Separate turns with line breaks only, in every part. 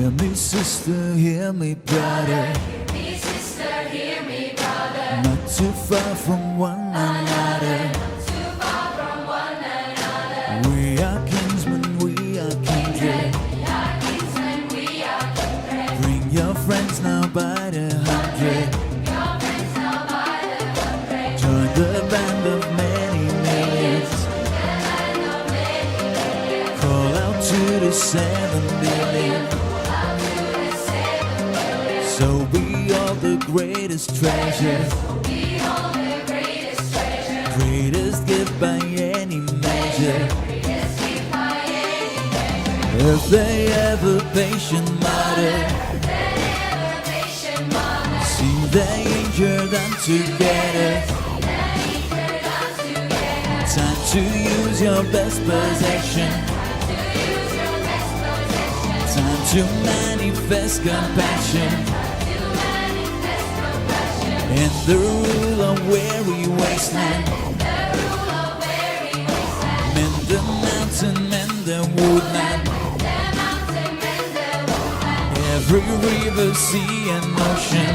Hear me, sister, hear me, brother.
Hear me, sister, hear me, brother.
Not too far from one another.
Not too far from one another.
We are kinsmen, we are kindred.
We are kinsmen, we are kindred.
Bring your friends now by the hundred.
Your friends now by the hundred.
Join the band of many millions.
The land of many millions.
Call out to the 7 billion.
Up to the 7 billion.
So be all the greatest treasure.
Be all the greatest treasure.
Greatest gift by any measure.
Greatest gift by any measure.
If they ever patient mother,
Then elevation, mother.
see they injured and together.
Then eager us together.
Time to use your best possession.
To use your best possession.
Time to manifest compassion.
To manifest compassion.
In the rule of weary wasteland.
The rule of weary wasteland.
Mend the mountain, mend the woodland.
The mountain and the woodland.
Every river, sea and ocean.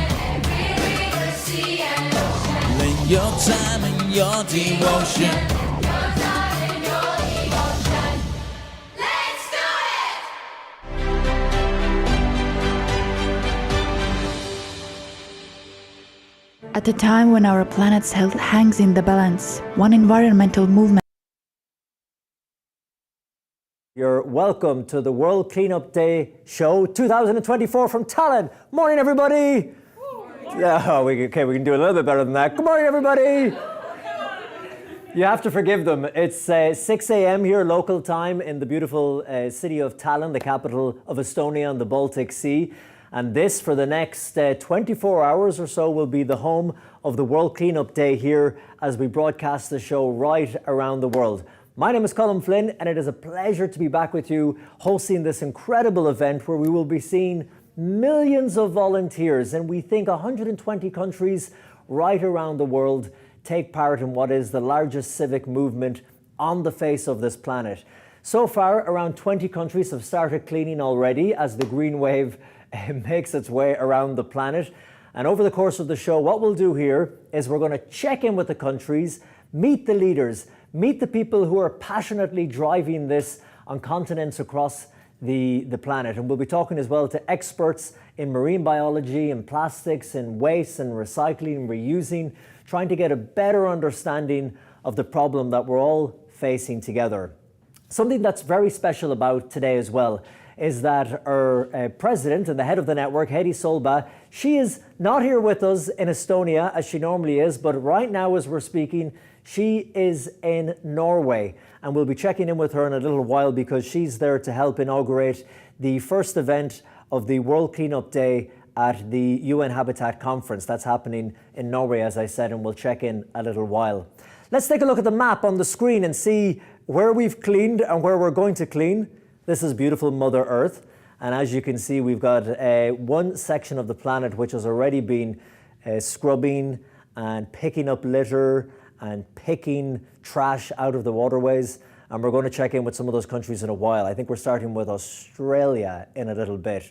Every river, sea and ocean.
Lend your time and your devotion.
Your time and your devotion. Let's do it!
At a time when our planet's health hangs in the balance, one environmental movement.
You're welcome to the World Cleanup Day Show 2024 from Tallinn. Morning, everybody. Yeah, we can do a little bit better than that. Good morning, everybody. You have to forgive them. It's 6 a.m. here, local time, in the beautiful city of Tallinn, the capital of Estonia on the Baltic Sea. And this, for the next 24 hours or so, will be the home of the World Cleanup Day here as we broadcast the show right around the world. My name is Colin Flynn, and it is a pleasure to be back with you hosting this incredible event where we will be seeing millions of volunteers, and we think 120 countries right around the world take part in what is the largest civic movement on the face of this planet. So far, around 20 countries have started cleaning already as the green wave makes its way around the planet. And over the course of the show, what we'll do here is we're going to check in with the countries, meet the leaders, meet the people who are passionately driving this on continents across the planet. And we'll be talking as well to experts in marine biology and plastics and waste and recycling and reusing, trying to get a better understanding of the problem that we're all facing together. Something that's very special about today as well is that our president and the head of the network, Heidi Solba, she is not here with us in Estonia as she normally is, but right now as we're speaking, she is in Norway, and we'll be checking in with her in a little while because she's there to help inaugurate the first event of the World Cleanup Day at the UN Habitat Conference. That's happening in Norway, as I said, and we'll check in a little while. Let's take a look at the map on the screen and see where we've cleaned and where we're going to clean. This is beautiful Mother Earth, and as you can see, we've got one section of the planet which has already been scrubbing and picking up litter and picking trash out of the waterways, and we're going to check in with some of those countries in a while. I think we're starting with Australia in a little bit.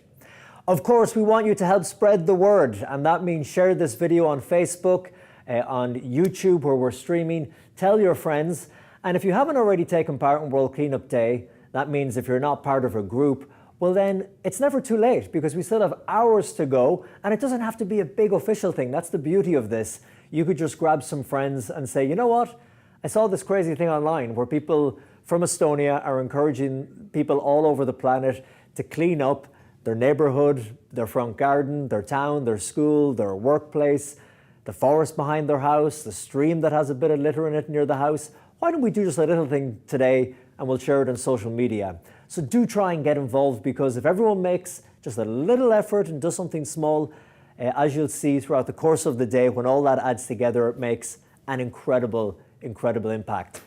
Of course, we want you to help spread the word, and that means share this video on Facebook, on YouTube where we're streaming, tell your friends, and if you haven't already taken part in World Cleanup Day, that means if you're not part of a group, well then it's never too late because we still have hours to go, and it doesn't have to be a big official thing. That's the beauty of this. You could just grab some friends and say, you know what? I saw this crazy thing online where people from Estonia are encouraging people all over the planet to clean up their neighborhood, their front garden, their town, their school, their workplace, the forest behind their house, the stream that has a bit of litter in it near the house. Why don't we do just a little thing today and we'll share it on social media? So do try and get involved, because if everyone makes just a little effort and does something small, as you'll see throughout the course of the day, when all that adds together, it makes an incredible impact.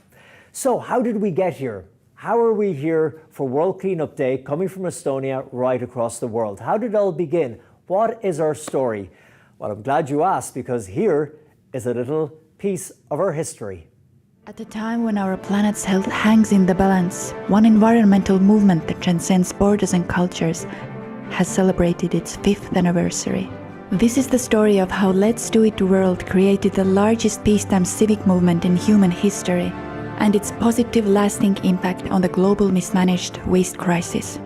So how did we get here? How are we here for World Cleanup Day, coming from Estonia right across the world? How did it all begin? What is our story? Well, I'm glad you asked, because here is a little piece of our history.
At a time when our planet's health hangs in the balance, one environmental movement that transcends borders and cultures has celebrated its 5th anniversary. This is the story of how Let's Do It World created the largest peacetime civic movement in human history and its positive lasting impact on the global mismanaged waste crisis.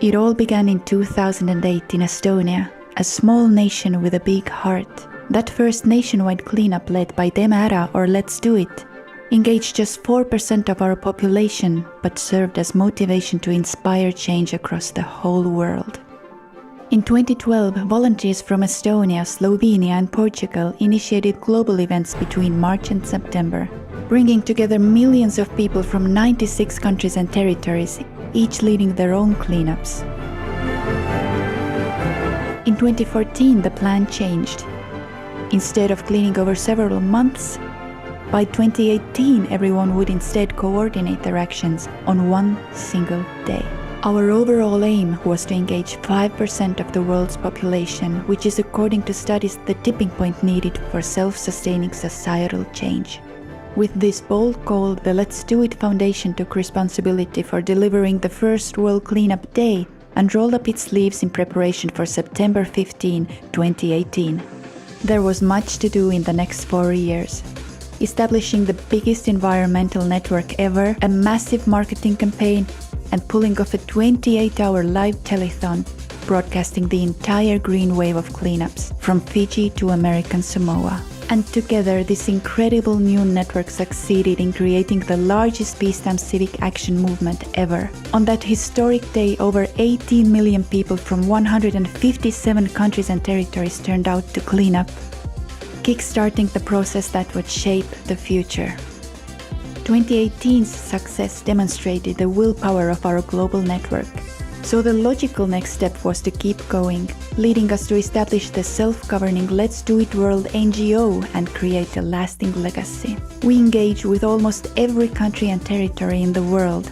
It all began in 2008 in Estonia, a small nation with a big heart. That first nationwide cleanup led by Teeme Ära or Let's Do It engaged just 4% of our population, but served as motivation to inspire change across the whole world. In 2012, volunteers from Estonia, Slovenia and Portugal initiated global events between March and September, bringing together millions of people from 96 countries and territories, each leading their own cleanups. In 2014, the plan changed. Instead of cleaning over several months, by 2018, everyone would instead coordinate their actions on one single day. Our overall aim was to engage 5% of the world's population, which is, according to studies, the tipping point needed for self-sustaining societal change. With this bold goal, the Let's Do It Foundation took responsibility for delivering the first World Cleanup Day and rolled up its sleeves in preparation for September 15, 2018. There was much to do in the next 4 years. Establishing the biggest environmental network ever, a massive marketing campaign, and pulling off a 28-hour live telethon, broadcasting the entire green wave of cleanups, from Fiji to American Samoa. And together, this incredible new network succeeded in creating the largest peacetime civic action movement ever. On that historic day, over 18 million people from 157 countries and territories turned out to clean up, kickstarting the process that would shape the future. 2018's success demonstrated the willpower of our global network. So the logical next step was to keep going, leading us to establish the self-governing Let's Do It World NGO and create a lasting legacy. We engage with almost every country and territory in the world,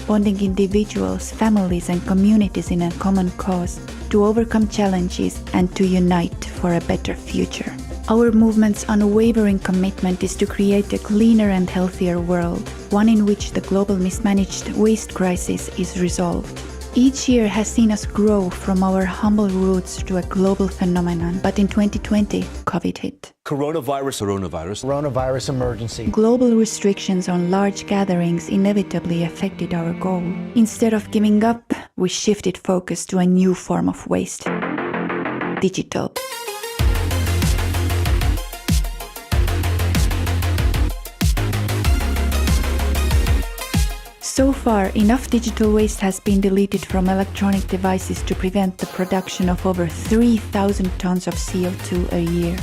bonding individuals, families and communities in a common cause to overcome challenges and to unite for a better future. Our movement's unwavering commitment is to create a cleaner and healthier world, one in which the global mismanaged waste crisis is resolved. Each year has seen us grow from our humble roots to a global phenomenon, but in 2020, COVID hit.
Coronavirus emergency.
Global restrictions on large gatherings inevitably affected our goal. Instead of giving up, we shifted focus to a new form of waste: digital. So far, enough digital waste has been deleted from electronic devices to prevent the production of over 3,000 tons of CO2 a year.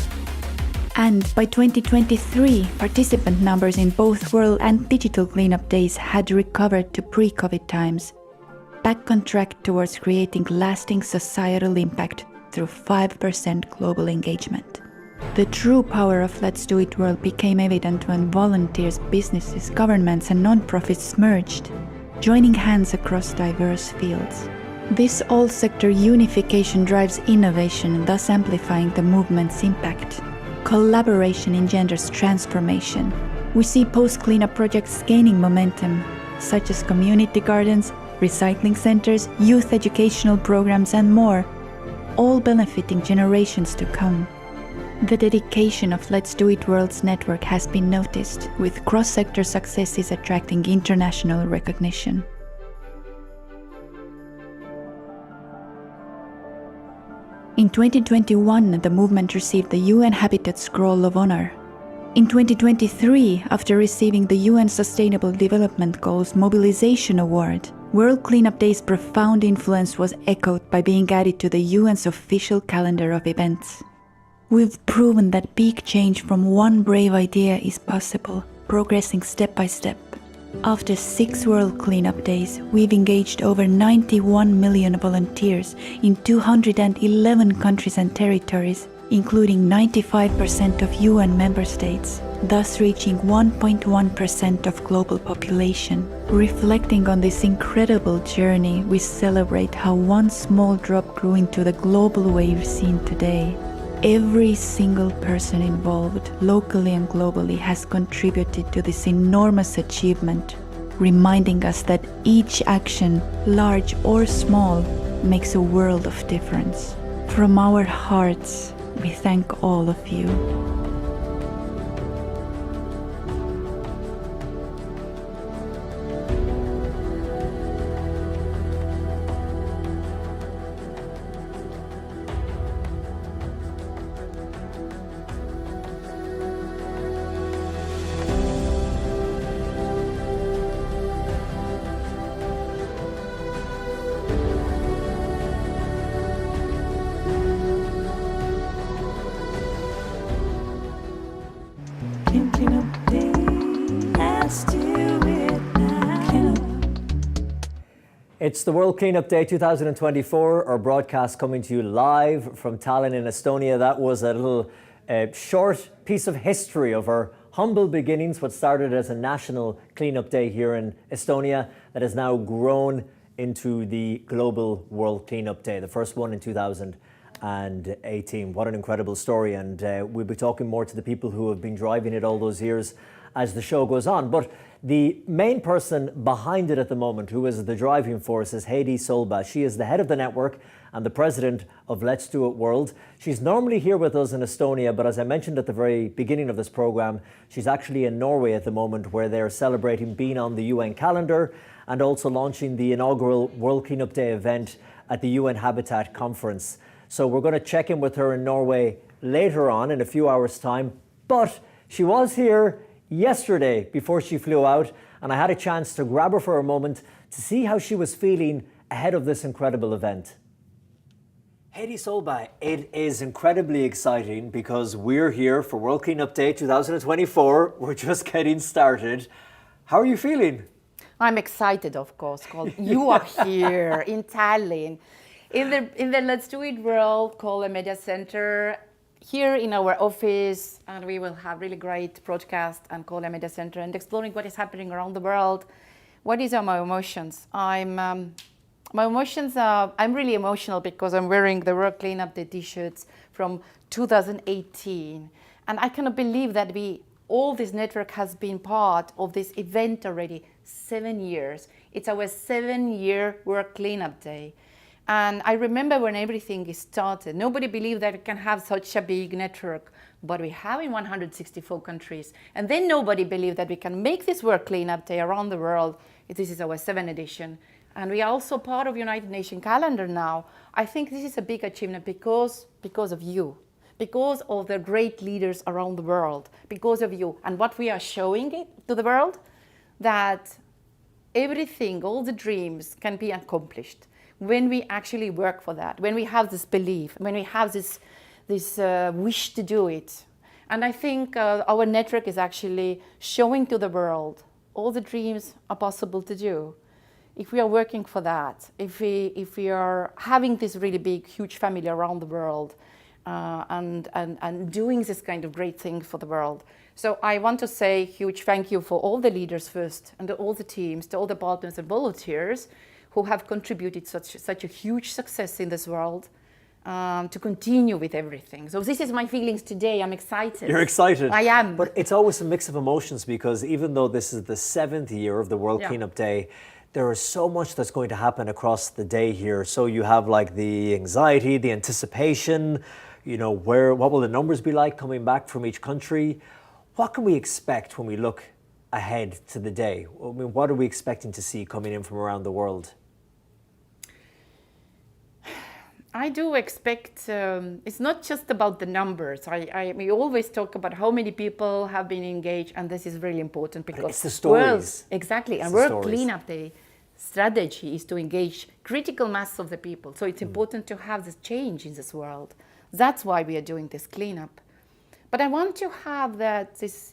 And by 2023, participant numbers in both World and Digital Cleanup Days had recovered to pre-COVID times, back on track towards creating lasting societal impact through 5% global engagement. The true power of Let's Do It World became evident when volunteers, businesses, governments and non-profits merged, joining hands across diverse fields. This all-sector unification drives innovation, thus amplifying the movement's impact. Collaboration engenders transformation. We see post-cleanup projects gaining momentum, such as community gardens, recycling centers, youth educational programs and more, all benefiting generations to come. The dedication of Let's Do It World's network has been noticed, with cross-sector successes attracting international recognition. In 2021, the movement received the UN Habitat Scroll of Honor. In 2023, after receiving the UN Sustainable Development Goals Mobilization Award, World Cleanup Day's profound influence was echoed by being added to the UN's official calendar of events. We've proven that big change from one brave idea is possible, progressing step by step. After 6 World Cleanup Days, we've engaged over 91 million volunteers in 211 countries and territories, including 95% of UN member states, thus reaching 1.1% of global population. Reflecting on this incredible journey, we celebrate how one small drop grew into the global wave seen today. Every single person involved, locally and globally, has contributed to this enormous achievement, reminding us that each action, large or small, makes a world of difference. From our hearts, we thank all of you.
It's the World Cleanup Day 2024, our broadcast coming to you live from Tallinn in Estonia. That was a little short piece of history of our humble beginnings, what started as a national cleanup day here in Estonia that has now grown into the global World Cleanup Day, the first one in 2018. What an incredible story, and we'll be talking more to the people who have been driving it all those years as the show goes on. But the main person behind it at the moment, who is the driving force, is Heidi Solba. She is the head of the network and the president of Let's Do It World. She's normally here with us in Estonia, but as I mentioned at the very beginning of this program, she's actually in Norway at the moment, where they're celebrating being on the UN calendar and also launching the inaugural World Cleanup Day event at the UN Habitat Conference. So we're going to check in with her in Norway later on in a few hours' time. But she was here yesterday before she flew out, and I had a chance to grab her for a moment to see how she was feeling ahead of this incredible event. Heidi Solba, it is incredibly exciting because we're here for World Cleanup Day 2024. We're just getting started. How are you feeling?
I'm excited, of course. You are here in Tallinn, in the Let's Do It World Cola Media Center, here in our office, and we will have really great broadcast and Cola Media Center and exploring what is happening around the world. What are my emotions? I'm really emotional because I'm wearing the World Cleanup Day t-shirts from 2018, and I cannot believe that all this network has been part of this event already 7 years. It's our 7-year World Cleanup Day. And I remember when everything started, nobody believed that we can have such a big network, but we have in 164 countries. And then nobody believed that we can make this World Cleanup Day around the world. This is our 7th edition. And we are also part of United Nations calendar now. I think this is a big achievement because of you, because of the great leaders around the world, because of you. And what we are showing it to the world, that everything, all the dreams can be accomplished when we actually work for that, when we have this belief, when we have this wish to do it. And I think our network is actually showing to the world all the dreams are possible to do. If we are working for that, if we are having this really big, huge family around the world, and doing this kind of great thing for the world. So I want to say huge thank you for all the leaders first, and all the teams, to all the partners and volunteers who have contributed such a huge success in this world, to continue with everything. So this is my feelings today. I'm excited.
You're excited.
I am.
But it's always a mix of emotions, because even though this is the 7th year of the World Cleanup Day, there is so much that's going to happen across the day here. So you have like the anxiety, the anticipation, what will the numbers be like coming back from each country? What can we expect when we look ahead to the day? I mean, what are we expecting to see coming in from around the world?
I do expect, it's not just about the numbers. We always talk about how many people have been engaged, and this is really important because
it's the stories.
Exactly, and World Cleanup Day strategy is to engage critical mass of the people. So it's important to have this change in this world. That's why we are doing this cleanup. But I want to have that this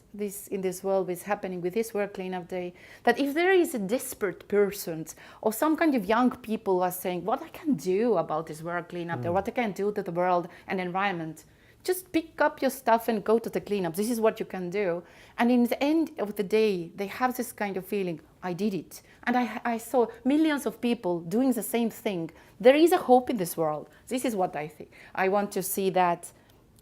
in this world is happening with this World Cleanup Day, that if there is a desperate person or some kind of young people who are saying, what I can do about this World Cleanup Day, what I can do to the world and environment, just pick up your stuff and go to the cleanup. This is what you can do. And in the end of the day, they have this kind of feeling, I did it. And I saw millions of people doing the same thing. There is a hope in this world. This is what I think. I want to see that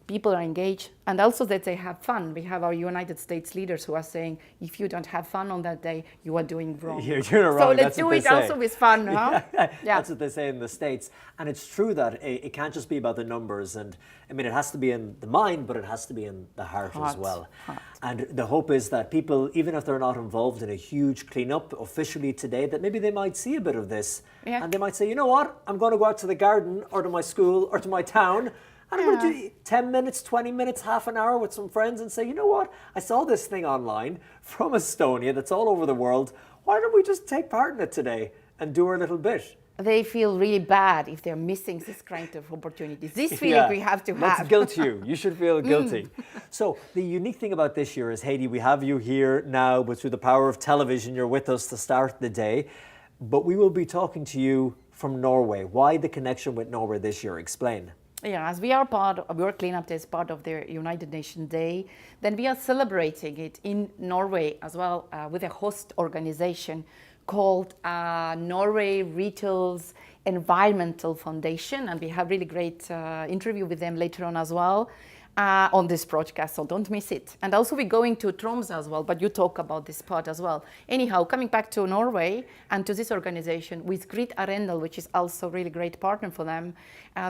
people are engaged, and also that they have fun. We have our United States leaders who are saying, if you don't have fun on that day, you are doing wrong.
You're doing wrong.
So let's
That's
do
what
it
they say.
also with fun, huh? Yeah.
That's what they say in the States. And it's true that it can't just be about the numbers. And I mean, it has to be in the mind, but it has to be in the heart as
Heart,
well.
heart.
And the hope is that people, even if they're not involved in a huge cleanup officially today, that maybe they might see a bit of this.
Yeah.
And they might say, you know what, I'm going to go out to the garden or to my school or to my town. And I'm going to do 10 minutes, 20 minutes, half an hour with some friends and say, you know what, I saw this thing online from Estonia that's all over the world. Why don't we just take part in it today and do our little bit?
They feel really bad if they're missing this kind of opportunities. This feeling we have to
Let's
have.
guilt you. You should feel guilty. So the unique thing about this year is, Heidi, we have you here now, but through the power of television, you're with us to start the day. But we will be talking to you from Norway. Why the connection with Norway this year? Explain.
Yeah, as we are part of World Cleanup Day, is part of the United Nations Day, then we are celebrating it in Norway as well with a host organization called Norway Retail's Environmental Foundation, and we have really great interview with them later on as well on this broadcast, so don't miss it. And also we're going to Tromsø as well, but you talk about this part as well. Anyhow, coming back to Norway and to this organization with Grit Arendal, which is also really great partner for them,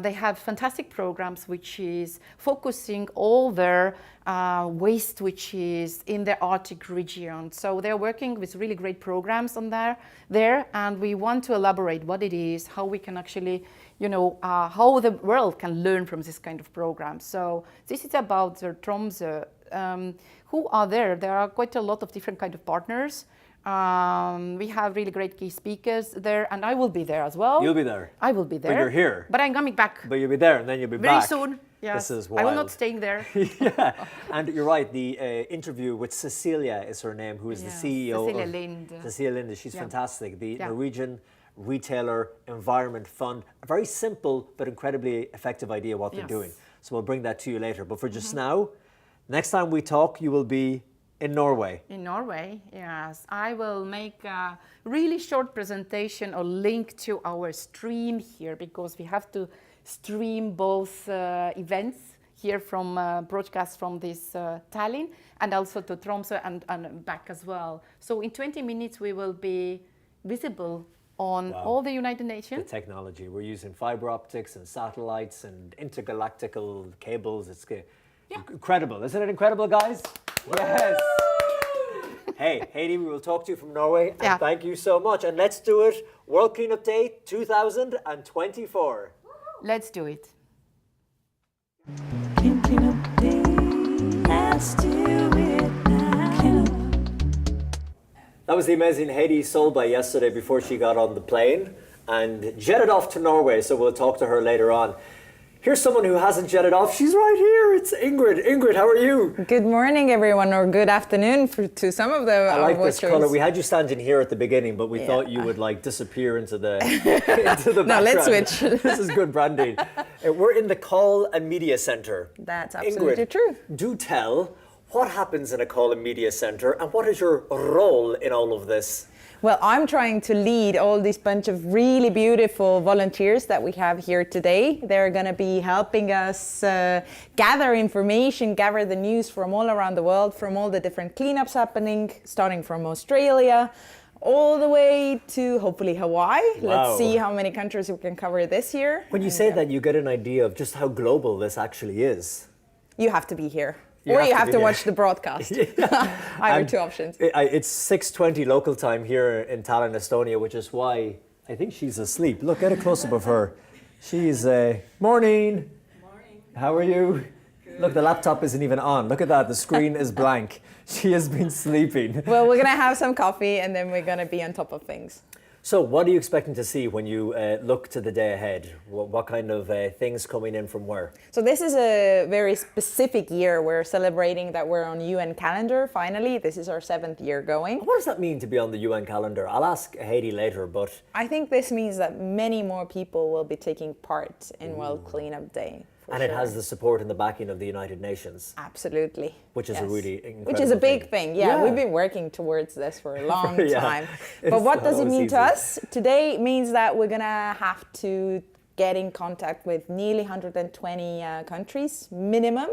they have fantastic programs which is focusing all their waste which is in the Arctic region. So they're working with really great programs on there, and we want to elaborate what it is, how we can actually, how the world can learn from this kind of program. So this is about the Tromsø, who are there. There are quite a lot of different kind of partners. We have really great key speakers there, and I will be there as well.
You'll be there.
I will be there.
But you're here.
But I'm coming back.
But you'll be there, and then you'll be
very
back.
soon. Yes.
This is
I will
wild.
not staying there.
Yeah, and you're right. The interview with Cecilia is her name, who is the CEO
Cecilia
of
Linde.
Cecilia Linde. She's
Yeah.
fantastic. The
Yeah.
Norwegian Retailer Environment Fund. A very simple but incredibly effective idea what they're
Yes.
doing. So we'll bring that to you later. But for just now, next time we talk, you will be in Norway.
In Norway, yes. I will make a really short presentation or link to our stream here, because we have to stream both events here from broadcast from this Tallinn and also to Tromsø and back as well. So in 20 minutes we will be visible on all the United Nations.
The technology. We're using fiber optics and satellites and intergalactical cables. It's incredible. Isn't it incredible, guys? Yes. Hey, Heidi, we will talk to you from Norway. And
Yeah.
thank you so much. And let's do it. World Cleanup Day 2024.
Let's do it.
That was the amazing Heidi Solba yesterday before she got on the plane and jetted off to Norway. So we'll talk to her later on. Here's someone who hasn't jetted off. She's right here. It's Ingrid. Ingrid, how are you?
Good morning, everyone, or good afternoon to some of the
I like this
watchers.
color. We had you standing here at the beginning, but we thought you would disappear into the
No, let's
background.
switch.
This is good branding. We're in the Call and Media Centre.
That's absolutely
Ingrid,
true.
do tell what happens in a Call and Media Centre and what is your role in all of this?
Well, I'm trying to lead all this bunch of really beautiful volunteers that we have here today. They're going to be helping us gather information, gather the news from all around the world, from all the different cleanups happening, starting from Australia, all the way to hopefully Hawaii.
Wow.
Let's see how many countries we can cover this year.
When you say that, you get an idea of just how global this actually is.
You have to be here.
You
Or
have
you
to
have
be
to
here.
watch the broadcast. Either two options.
It's 6:20 local time here in Tallinn, Estonia, which is why I think she's asleep. Look, get a close-up of her. She's morning. Morning. How are you? Good. Look, the laptop isn't even on. Look at that. The screen is blank. She has been sleeping.
Well, we're going to have some coffee and then we're going to be on top of things.
So what are you expecting to see when you look to the day ahead? What kind of things coming in from where?
So this is a very specific year. We're celebrating that we're on UN calendar, finally. This is our 7th year going.
What does that mean to be on the UN calendar? I'll ask Heidi later, but...
I think this means that many more people will be taking part in World Cleanup Day.
And it has the support and the backing of the United Nations.
Absolutely.
Which is a really incredible
Which is a big
thing.
thing. Yeah, we've been working towards this for a long
Yeah.
time.
It's
But what
not
does it
always
mean
easy.
to us? Today it means that we're going to have to get in contact with nearly 120 countries minimum,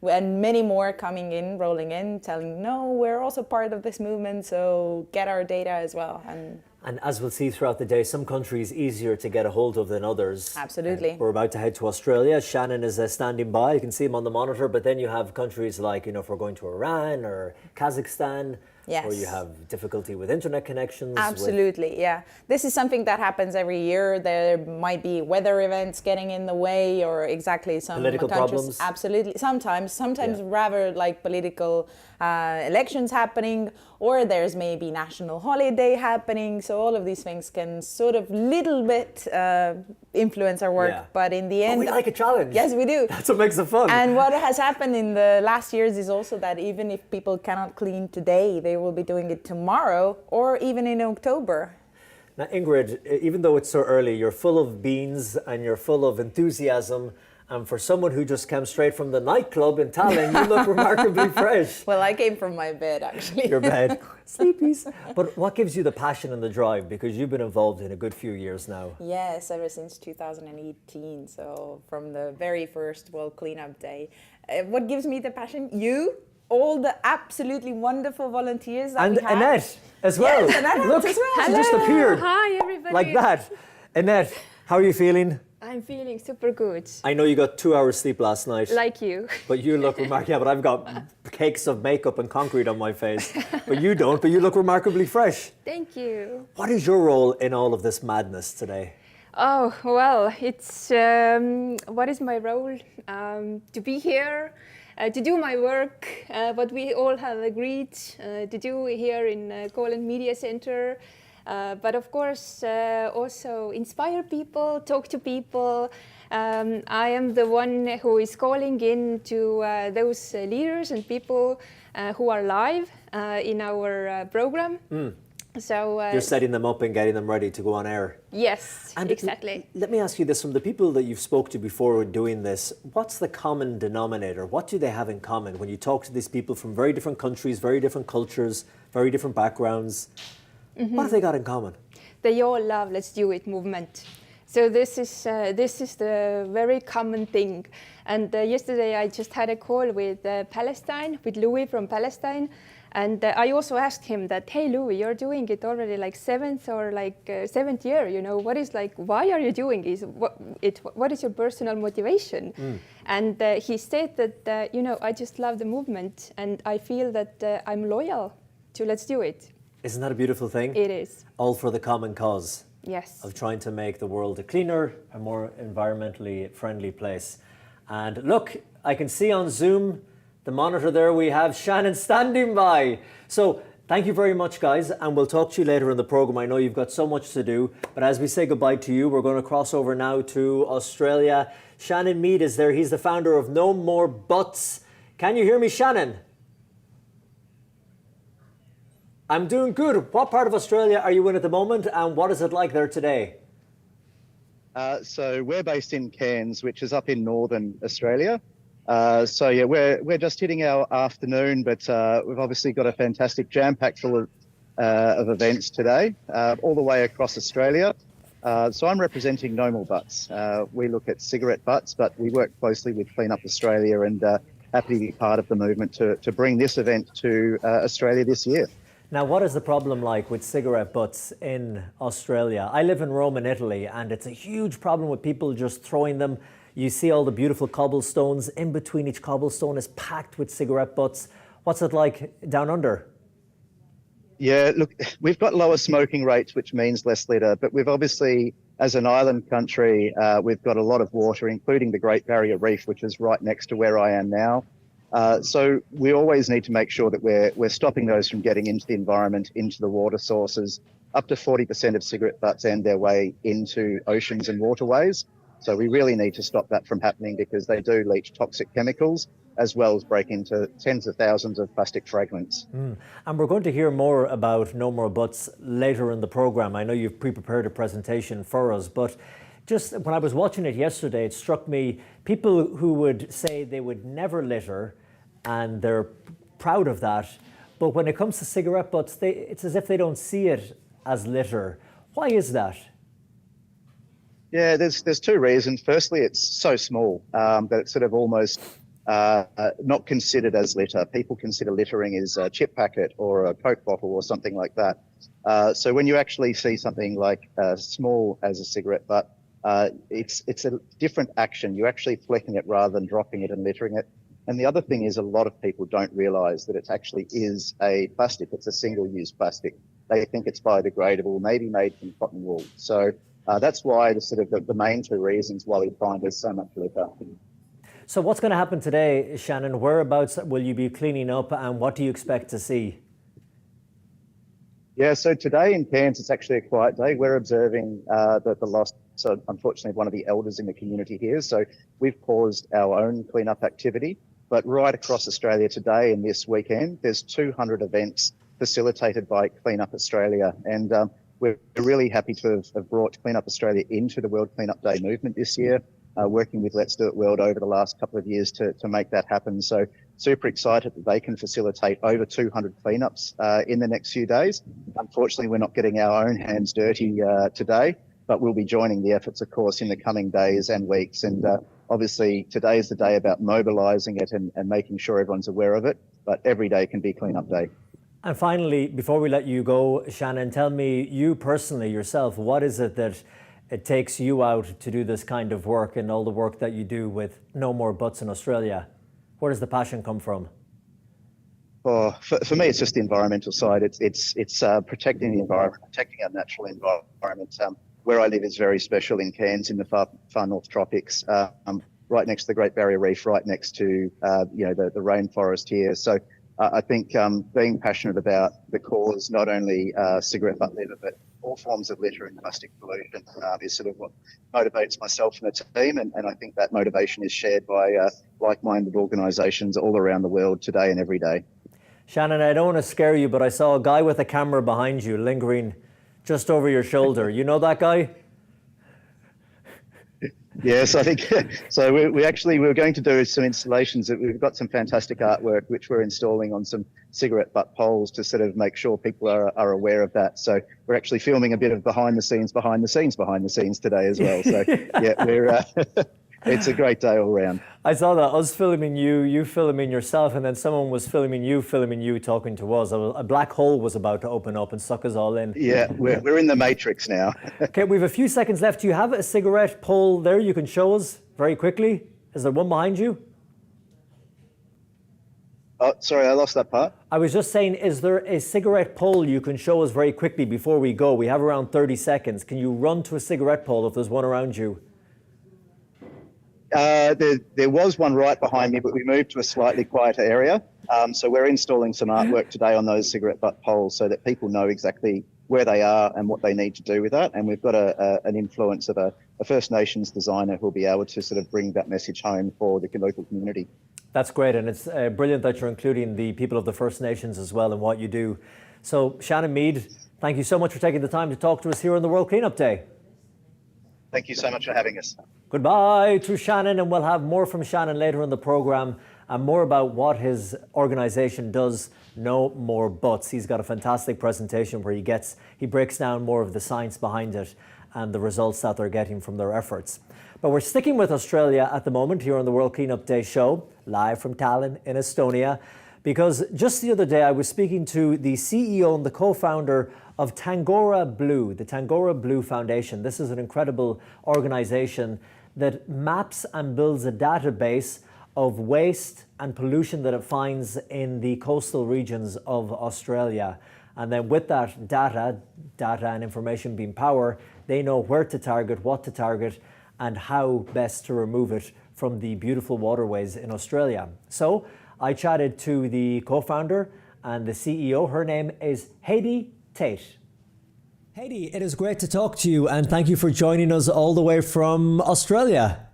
and many more coming in, rolling in, telling, no, we're also part of this movement, so get our data as well.
And as we'll see throughout the day, some countries easier to get a hold of than others.
Absolutely.
We're about to head to Australia. Shannon is standing by. You can see him on the monitor. But then you have countries like, if we're going to Iran or Kazakhstan,
Yes.
where you have difficulty with internet connections.
Absolutely, yeah. This is something that happens every year. There might be weather events getting in the way, or exactly some
Political
countries.
problems.
Absolutely, sometimes
Yeah.
rather like political elections happening, or there's maybe national holiday happening. So all of these things can sort of little bit influence our work,
Yeah.
but in the end,
We like a challenge.
yes, we do.
That's what makes it fun.
And what has happened in the last years is also that even if people cannot clean today, they will be doing it tomorrow or even in October.
Now, Ingrid, even though it's so early, you're full of beans and you're full of enthusiasm. And for someone who just came straight from the nightclub in Tallinn, you look remarkably fresh.
Well, I came from my bed, actually.
Your bed, sleepies. But what gives you the passion and the drive? Because you've been involved in a good few years now.
Yes, ever since 2018. So from the very first World Cleanup Day. What gives me the passion? You, all the absolutely wonderful volunteers that
And
we have.
Annette as well.
Yes, Annette
Look,
as well.
she just appeared.
Hi, everybody.
Like that. Annette, how are you feeling?
I'm feeling super good,
I know you got 2 hours sleep last night.
like you.
But you look remarkable. Yeah, but I've got cakes of makeup and concrete on my face. But you don't, but you look remarkably fresh.
Thank you.
What is your role in all of this madness today?
Oh, well, it's what is my role? To be here, to do my work, what we all have agreed to do here in Poland Media Center. But of course, also inspire people, talk to people. I am the one who is calling in to those leaders and people who are live in our program. So
You're setting them up and getting them ready to go on air.
yes,
And
exactly.
Let me ask you this, from the people that you've spoke to before doing this, what's the common denominator? What do they have in common when you talk to these people from very different countries, very different cultures, very different backgrounds? What have they got in common?
They all love Let's Do It movement. So this is the very common thing. And yesterday I just had a call with Palestine, with Louis from Palestine. And I also asked him that, hey, Louis, you're doing it already like seventh year, what is like, why are you doing this? What is your personal motivation? And he said that, I just love the movement and I feel that I'm loyal to Let's Do It.
Isn't that a beautiful thing?
It is,
All for the common cause
yes.
of trying to make the world a cleaner, a more environmentally friendly place. And look, I can see on Zoom, the monitor there, we have Shannon standing by. So thank you very much, guys, and we'll talk to you later in the program. I know you've got so much to do, but as we say goodbye to you, we're going to cross over now to Australia. Shannon Mead is there. He's the founder of No More Butts. Can you hear me, Shannon? I'm doing good. What part of Australia are you in at the moment, and what is it like there today?
So we're based in Cairns, which is up in northern Australia. So yeah, we're just hitting our afternoon, but we've obviously got a fantastic jam-packed full of events today, all the way across Australia. So I'm representing No More Butts. We look at cigarette butts, but we work closely with Clean Up Australia, and happy to be part of the movement to bring this event to Australia this year.
Now, what is the problem like with cigarette butts in Australia? I live in Rome in Italy, and it's a huge problem with people just throwing them. You see all the beautiful cobblestones. In between each cobblestone is packed with cigarette butts. What's it like down under?
Yeah, look, we've got lower smoking rates, which means less litter, but we've obviously, as an island country, we've got a lot of water, including the Great Barrier Reef, which is right next to where I am now. So we always need to make sure that we're stopping those from getting into the environment, into the water sources. Up to 40% of cigarette butts end their way into oceans and waterways. So we really need to stop that from happening, because they do leach toxic chemicals as well as break into tens of thousands of plastic fragments.
And we're going to hear more about No More Butts later in the programme. I know you've pre-prepared a presentation for us, but just when I was watching it yesterday, it struck me, people who would say they would never litter, and they're proud of that, but when it comes to cigarette butts, it's as if they don't see it as litter. Why is that?
Yeah, there's two reasons. Firstly, it's so small that it's sort of almost not considered as litter. People consider littering as a chip packet or a Coke bottle or something like that. So when you actually see something like small as a cigarette butt, it's a different action. You're actually flecking it rather than dropping it and littering it. And the other thing is a lot of people don't realise that it actually is a plastic. It's a single-use plastic. They think it's biodegradable, maybe made from cotton wool. So that's why the main two reasons why we find there's so much litter.
So what's going to happen today, Shannon? Whereabouts will you be cleaning up and what do you expect to see?
Yeah, so today in Cairns, it's actually a quiet day. We're observing the loss, so unfortunately, one of the elders in the community here. So we've paused our own cleanup activity. But right across Australia today and this weekend, there's 200 events facilitated by Clean Up Australia. And we're really happy to have brought Clean Up Australia into the World Cleanup Day movement this year, working with Let's Do It World over the last couple of years to make that happen. So super excited that they can facilitate over 200 cleanups in the next few days. Unfortunately, we're not getting our own hands dirty today, but we'll be joining the efforts, of course, in the coming days and weeks. And obviously, today is the day about mobilising it and making sure everyone's aware of it, but every day can be Clean Up Day.
And finally, before we let you go, Shannon, tell me, you personally, yourself, what is it that it takes you out to do this kind of work and all the work that you do with No More Butts in Australia? Where does the passion come from?
Oh, for me, it's just the environmental side. It's protecting the environment, protecting our natural environment. Where I live is very special in Cairns, in the far north tropics, right next to the Great Barrier Reef, right next to the rainforest here. So I think being passionate about the cause, not only cigarette butt litter, but all forms of litter and plastic pollution is sort of what motivates myself and the team. And I think that motivation is shared by like-minded organisations all around the world today and every day.
Shannon, I don't want to scare you, but I saw a guy with a camera behind you lingering just over your shoulder. You know that guy?
Yes, I think so. We're going to do some installations. We've got some fantastic artwork which we're installing on some cigarette butt poles to sort of make sure people are aware of that. So we're actually filming a bit of behind the scenes today as well. So yeah, it's a great day all around.
I saw that, us filming you filming yourself, and then someone was filming you talking to us. A black hole was about to open up and suck us all in.
Yeah, we're in the matrix now.
Okay, we have a few seconds left. Do you have a cigarette pole there you can show us very quickly? Is there one behind you?
Oh, sorry, I lost that part.
I was just saying, is there a cigarette pole you can show us very quickly before we go? We have around 30 seconds. Can you run to a cigarette pole if there's one around you?
There was one right behind me, but we moved to a slightly quieter area. So we're installing some artwork today on those cigarette butt poles so that people know exactly where they are and what they need to do with that. And we've got an influence of a First Nations designer who'll be able to sort of bring that message home for the local community.
That's great, and it's brilliant that you're including the people of the First Nations as well in what you do. So Shannon Mead, thank you so much for taking the time to talk to us here on the World Cleanup Day.
Thank you so much for having us.
Goodbye to Shannon, and we'll have more from Shannon later in the programme and more about what his organisation does, No More Butts. He's got a fantastic presentation where he breaks down more of the science behind it and the results that they're getting from their efforts. But we're sticking with Australia at the moment here on the World Cleanup Day show, live from Tallinn in Estonia, because just the other day I was speaking to the CEO and the co-founder of Tangora Blue, the Tangora Blue Foundation. This is an incredible organisation that maps and builds a database of waste and pollution that it finds in the coastal regions of Australia. And then with that data and information being power, they know where to target, what to target, and how best to remove it from the beautiful waterways in Australia. So I chatted to the co-founder and the CEO. Her name is Heidi Tate. Heidi, it is great to talk to you, and thank you for joining us all the way from Australia.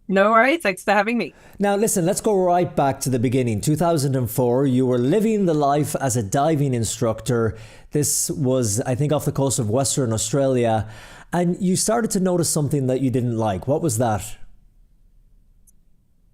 No worries, thanks for having me.
Now listen, let's go right back to the beginning. 2004, you were living the life as a diving instructor. This was, I think, off the coast of Western Australia, and you started to notice something that you didn't like. What was that?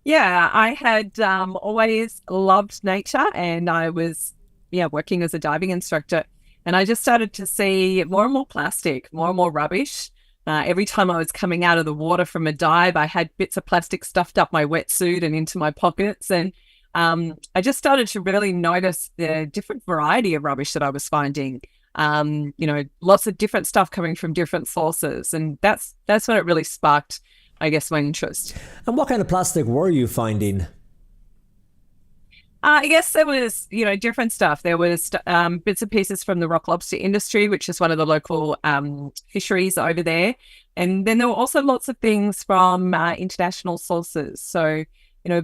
Yeah, I had always loved nature, and I was working as a diving instructor, and I just started to see more and more plastic, more and more rubbish Every time I was coming out of the water from a dive, I had bits of plastic stuffed up my wetsuit and into my pockets. And I just started to really notice the different variety of rubbish that I was finding. Lots of different stuff coming from different sources. And that's when it really sparked, I guess, my interest.
And what kind of plastic were you finding?
I guess there was, different stuff. There was bits and pieces from the rock lobster industry, which is one of the local fisheries over there. And then there were also lots of things from international sources. So,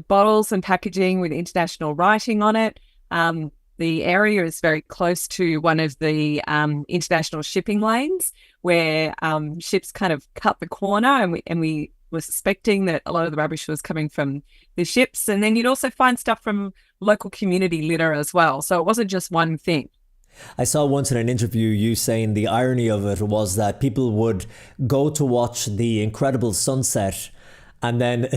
bottles and packaging with international writing on it. The area is very close to one of the international shipping lanes where ships kind of cut the corner, and we were suspecting that a lot of the rubbish was coming from the ships. And then you'd also find stuff from local community litter as well. So it wasn't just one thing.
I saw once in an interview you saying the irony of it was that people would go to watch the incredible sunset, and then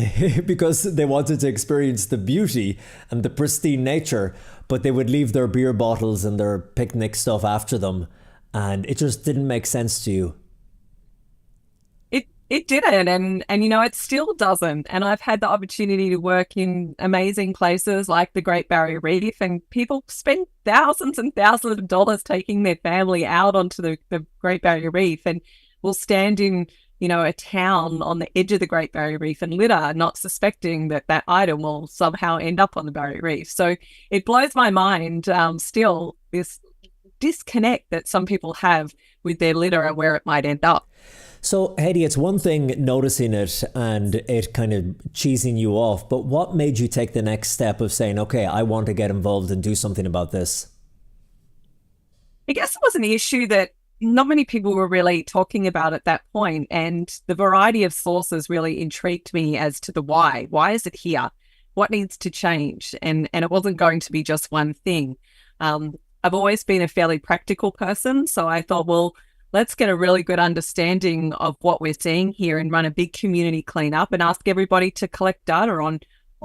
because they wanted to experience the beauty and the pristine nature, but they would leave their beer bottles and their picnic stuff after them. And it just didn't make sense to you.
It didn't, and it still doesn't. And I've had the opportunity to work in amazing places like the Great Barrier Reef, and people spend thousands and thousands of dollars taking their family out onto the Great Barrier Reef, and will stand in, a town on the edge of the Great Barrier Reef and litter, not suspecting that item will somehow end up on the Barrier Reef. So it blows my mind still, this disconnect that some people have with their litter and where it might end up.
So, Heidi, it's one thing noticing it and it kind of cheesing you off, but what made you take the next step of saying, okay, I want to get involved and do something about this?
I guess it was an issue that not many people were really talking about at that point, and the variety of sources really intrigued me as to the why. Why is it here? What needs to change? And it wasn't going to be just one thing. I've always been a fairly practical person, so I thought, well, let's get a really good understanding of what we're seeing here and run a big community cleanup and ask everybody to collect data on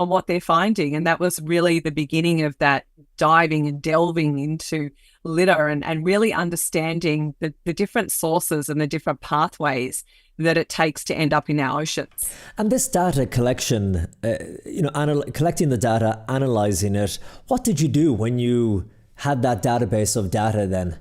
what they're finding. And that was really the beginning of that diving and delving into litter and really understanding the different sources and the different pathways that it takes to end up in our oceans.
And this data collection, collecting the data, analysing it, what did you do when you had that database of data then?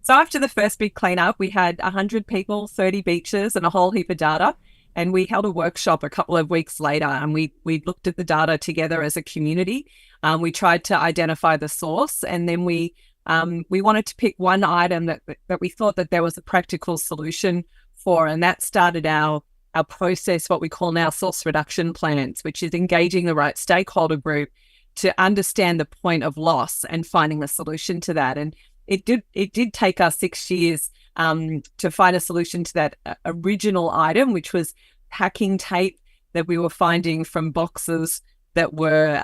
So after the first big cleanup, we had 100 people, 30 beaches and a whole heap of data. And we held a workshop a couple of weeks later, and we looked at the data together as a community. We tried to identify the source, and then we wanted to pick one item that we thought that there was a practical solution for. And that started our process, what we call now source reduction plans, which is engaging the right stakeholder group to understand the point of loss and finding a solution to that. And it did take us 6 years to find a solution to that original item, which was packing tape that we were finding from boxes that were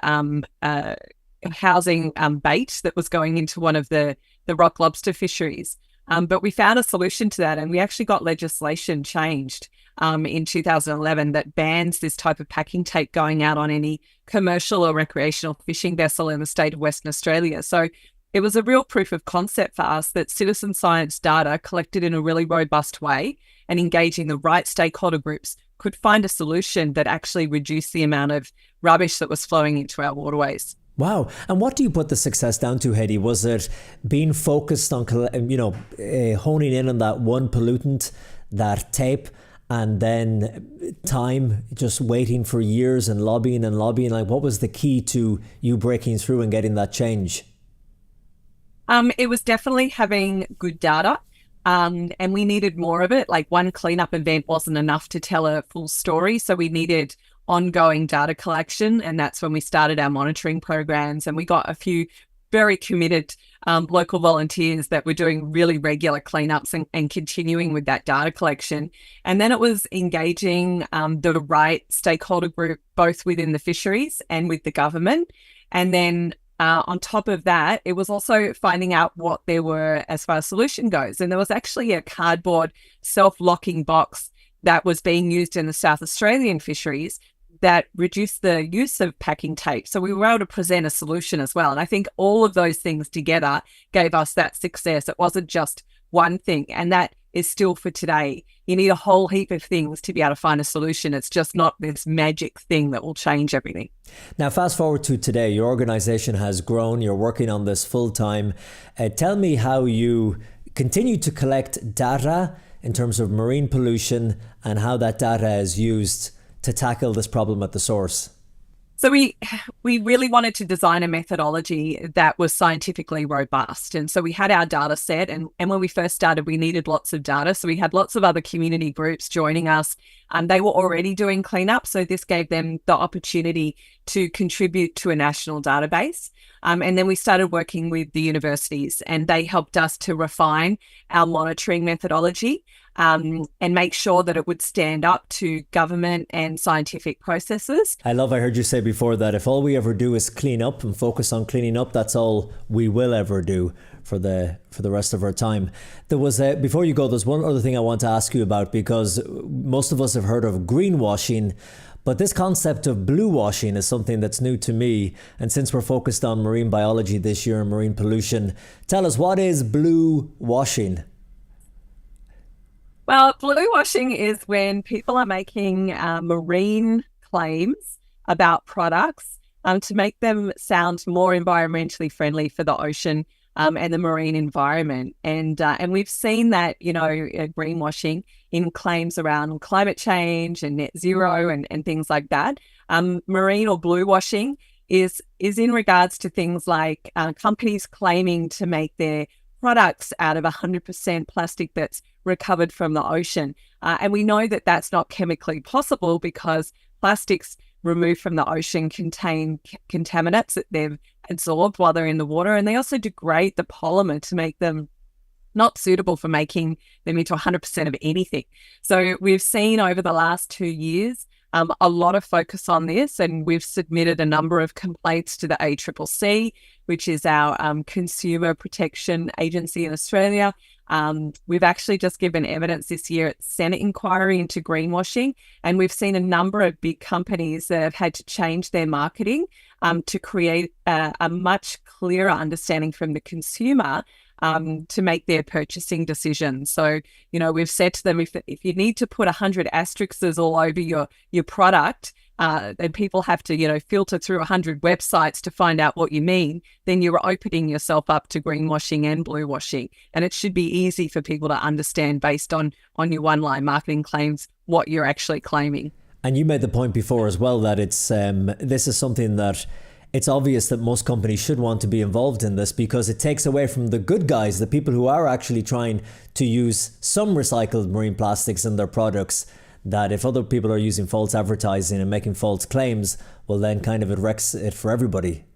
housing bait that was going into one of the rock lobster fisheries. But we found a solution to that, and we actually got legislation changed in 2011 that bans this type of packing tape going out on any commercial or recreational fishing vessel in the state of Western Australia. So it was a real proof of concept for us that citizen science data collected in a really robust way and engaging the right stakeholder groups could find a solution that actually reduced the amount of rubbish that was flowing into our waterways.
Wow. And what do you put the success down to, Heidi? Was it being focused on, honing in on that one pollutant, that tape, and then time, just waiting for years and lobbying? Like, what was the key to you breaking through and getting that change?
It was definitely having good data, and we needed more of it. Like, one cleanup event wasn't enough to tell a full story, so we needed ongoing data collection, and that's when we started our monitoring programs, and we got a few very committed local volunteers that were doing really regular cleanups and continuing with that data collection. And then it was engaging the right stakeholder group, both within the fisheries and with the government. And then on top of that, it was also finding out what there were as far as solution goes. And there was actually a cardboard self-locking box that was being used in the South Australian fisheries that reduced the use of packing tape. So we were able to present a solution as well. And I think all of those things together gave us that success. It wasn't just one thing. And that is still for today. You need a whole heap of things to be able to find a solution. It's just not this magic thing that will change everything.
Now, fast forward to today, your organization has grown, you're working on this full time. Tell me how you continue to collect data in terms of marine pollution and how that data is used to tackle this problem at the source.
So we really wanted to design a methodology that was scientifically robust. And so we had our data set. And when we first started, we needed lots of data. So we had lots of other community groups joining us. And they were already doing cleanup. So this gave them the opportunity to contribute to a national database. And then we started working with the universities, and they helped us to refine our monitoring methodology and make sure that it would stand up to government and scientific processes.
I heard you say before that if all we ever do is clean up and focus on cleaning up, that's all we will ever do for the rest of our time. There was before you go, there's one other thing I want to ask you about, because most of us have heard of greenwashing, but this concept of blue washing is something that's new to me. And since we're focused on marine biology this year and marine pollution, tell us, what is blue washing?
Well, blue washing is when people are making marine claims about products to make them sound more environmentally friendly for the ocean and the marine environment. And we've seen that, greenwashing in claims around climate change and net zero and things like that. Marine or blue washing is in regards to things like companies claiming to make their products out of 100% plastic that's recovered from the ocean. And we know that that's not chemically possible, because plastics removed from the ocean contain contaminants that they've absorbed while they're in the water. And they also degrade the polymer to make them not suitable for making them into 100% of anything. So we've seen over the last 2 years a lot of focus on this, and we've submitted a number of complaints to the ACCC, which is our consumer protection agency in Australia. We've actually just given evidence this year at the Senate inquiry into greenwashing, and we've seen a number of big companies that have had to change their marketing to create a much clearer understanding from the consumer to make their purchasing decisions. So, we've said to them, if you need to put 100 asterisks all over your product, then people have to, filter through 100 websites to find out what you mean, then you're opening yourself up to greenwashing and blue washing. And it should be easy for people to understand, based on your one-line marketing claims, what you're actually claiming.
And you made the point before as well that it's this is something that it's obvious that most companies should want to be involved in this, because it takes away from the good guys, the people who are actually trying to use some recycled marine plastics in their products, that if other people are using false advertising and making false claims, well, then kind of it wrecks it for everybody.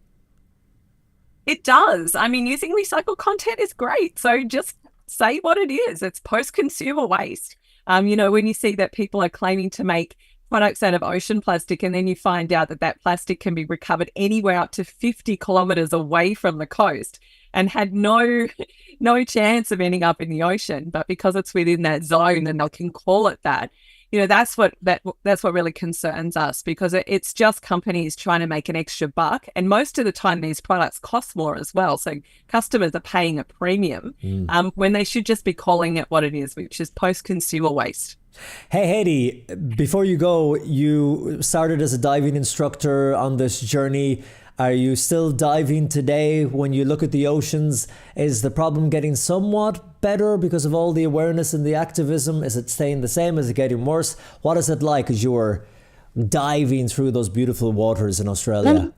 It does. I mean, using recycled content is great. So just say what it is. It's post-consumer waste. When you see that people are claiming to make products out of ocean plastic, and then you find out that plastic can be recovered anywhere up to 50 kilometers away from the coast and had no chance of ending up in the ocean, but because it's within that zone, then they can call it that. That's what really concerns us, because it's just companies trying to make an extra buck, and most of the time these products cost more as well. So customers are paying a premium when they should just be calling it what it is, which is post-consumer waste.
Hey Heidi, before you go, you started as a diving instructor on this journey. Are you still diving today? When you look at the oceans, is the problem getting somewhat better because of all the awareness and the activism? Is it staying the same? Is it getting worse? What is it like as you're diving through those beautiful waters in Australia?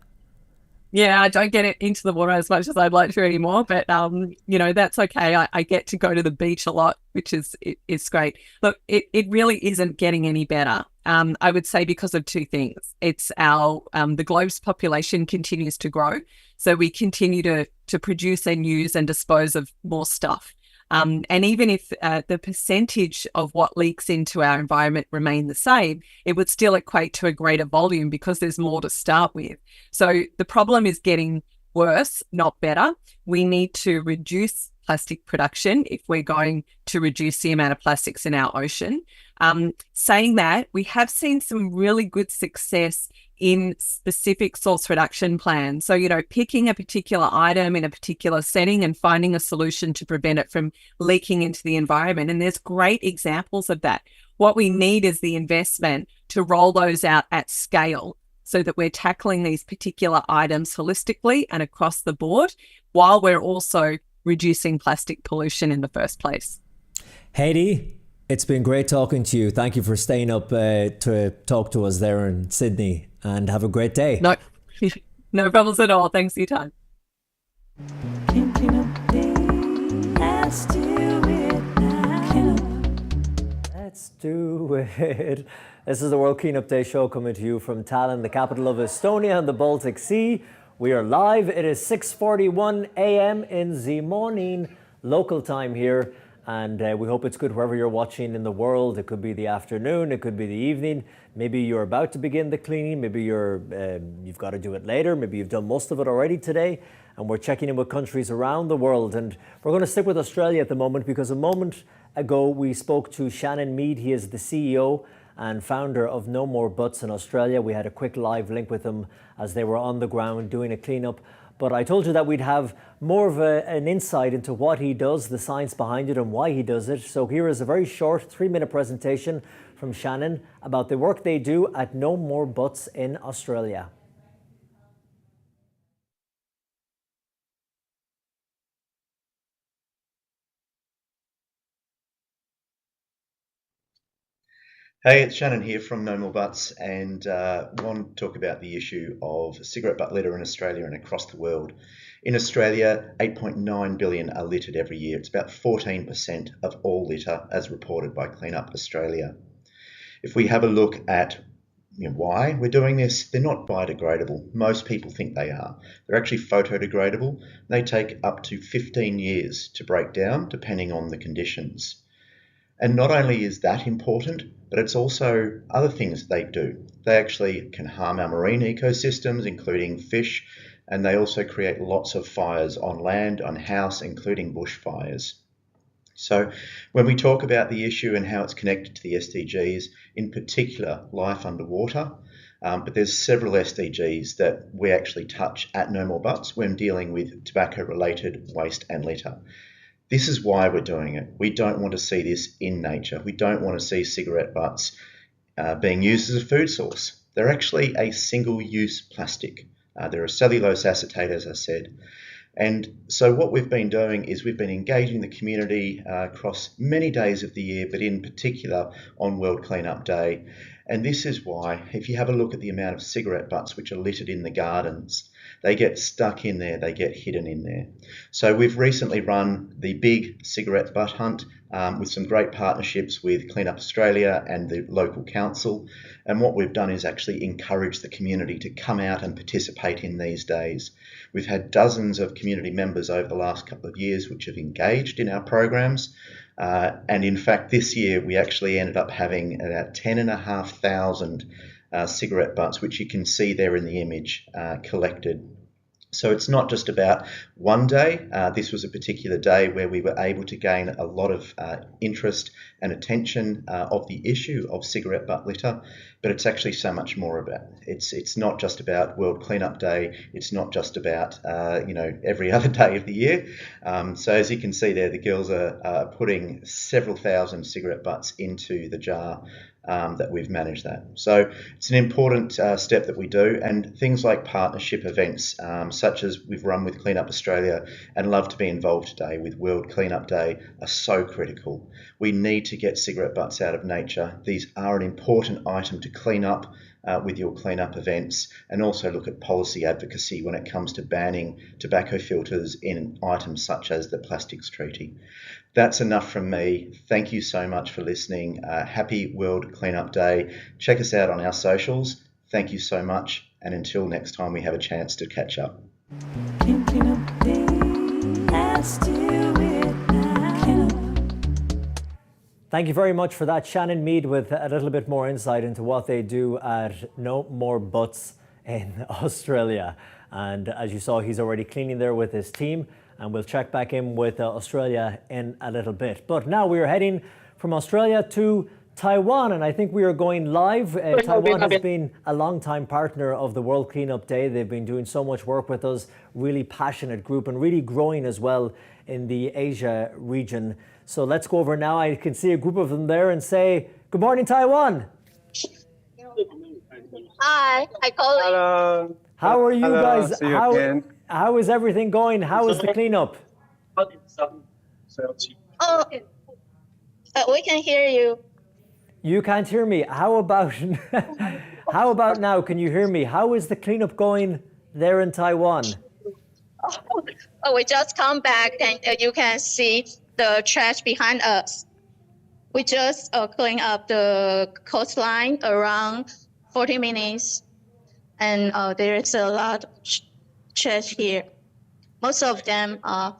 Yeah, I don't get it into the water as much as I'd like to anymore, but that's okay. I get to go to the beach a lot, which is great. Look, it really isn't getting any better. I would say because of two things. It's the globe's population continues to grow, so we continue to produce and use and dispose of more stuff. And even if the percentage of what leaks into our environment remain the same, it would still equate to a greater volume because there's more to start with. So the problem is getting worse, not better. We need to reduce plastic production if we're going to reduce the amount of plastics in our ocean. Saying that, we have seen some really good success in specific source reduction plans. So, picking a particular item in a particular setting and finding a solution to prevent it from leaking into the environment. And there's great examples of that. What we need is the investment to roll those out at scale so that we're tackling these particular items holistically and across the board while we're also reducing plastic pollution in the first place.
Heidi, it's been great talking to you. Thank you for staying up to talk to us there in Sydney, and have a great day.
No problems at all. Thanks for your time.
Let's do it. This is the World Cleanup Day show coming to you from Tallinn, the capital of Estonia and the Baltic Sea. We are live. It is 6:41 a.m. in the morning, local time here. And we hope it's good wherever you're watching in the world. It could be the afternoon, it could be the evening. Maybe you're about to begin the cleaning. Maybe you've got to do it later. Maybe you've done most of it already today. And we're checking in with countries around the world. And we're going to stick with Australia at the moment because a moment ago we spoke to Shannon Mead. He is the CEO and founder of No More Butts in Australia. We had a quick live link with them as they were on the ground doing a cleanup. But I told you that we'd have more of an insight into what he does, the science behind it and why he does it. So here is a very short 3-minute presentation from Shannon about the work they do at No More Butts in Australia.
Hey, it's Shannon here from No More Butts, and want to talk about the issue of cigarette butt litter in Australia and across the world. In Australia, 8.9 billion are littered every year. It's about 14% of all litter as reported by Clean Up Australia. If we have a look at why we're doing this, they're not biodegradable. Most people think they are. They're actually photodegradable. They take up to 15 years to break down, depending on the conditions. And not only is that important, but it's also other things they do. They actually can harm our marine ecosystems, including fish, and they also create lots of fires on land, on house, including bushfires. So when we talk about the issue and how it's connected to the SDGs, in particular life underwater, but there's several SDGs that we actually touch at No More Butts when dealing with tobacco-related waste and litter. This is why we're doing it. We don't want to see this in nature. We don't want to see cigarette butts being used as a food source. They're actually a single-use plastic. They're a cellulose acetate, as I said. And so what we've been doing is we've been engaging the community across many days of the year, but in particular on World Cleanup Day. And this is why, if you have a look at the amount of cigarette butts which are littered in the gardens, they get stuck in there, they get hidden in there. So we've recently run the big cigarette butt hunt with some great partnerships with Clean Up Australia and the local council. And what we've done is actually encourage the community to come out and participate in these days. We've had dozens of community members over the last couple of years which have engaged in our programs. And in fact, this year we actually ended up having about 10,500 cigarette butts, which you can see there in the image, collected. So it's not just about one day. This was a particular day where we were able to gain a lot of interest and attention of the issue of cigarette butt litter, but it's actually so much more about it. It's not just about World Cleanup Day. It's not just about every other day of the year. So as you can see there, the girls are putting several thousand cigarette butts into the jar. That we've managed that. So it's an important step that we do, and things like partnership events such as we've run with Clean Up Australia and love to be involved today with World Cleanup Day are so critical. We need to get cigarette butts out of nature. These are an important item to clean up with your cleanup events, and also look at policy advocacy when it comes to banning tobacco filters in items such as the Plastics Treaty. That's enough from me. Thank you so much for listening. Happy World Cleanup Day. Check us out on our socials. Thank you so much. And until next time we have a chance to catch up.
Thank you very much for that, Shannon Mead, with a little bit more insight into what they do at No More Butts in Australia. And as you saw, he's already cleaning there with his team. and we'll check back in with Australia in a little bit. But now we are heading from Australia to Taiwan, and I think we are going live. Taiwan has been a long-time partner of the World Cleanup Day. They've been doing so much work with us, really passionate group, and really growing as well in the Asia region. So let's go over now. I can see a group of them there and say, good morning, Taiwan.
Hi, Colin.
Hello.
How are you
Hello.
guys?
See you again.
How is everything going? How is the cleanup?
Oh, we can hear you.
You can't hear me. How about how about now? Can you hear me? How is the cleanup going there in Taiwan?
Oh, we just come back and you can see the trash behind us. We just clean up the coastline around 40 minutes, and there is a lot of trash here. Most of them are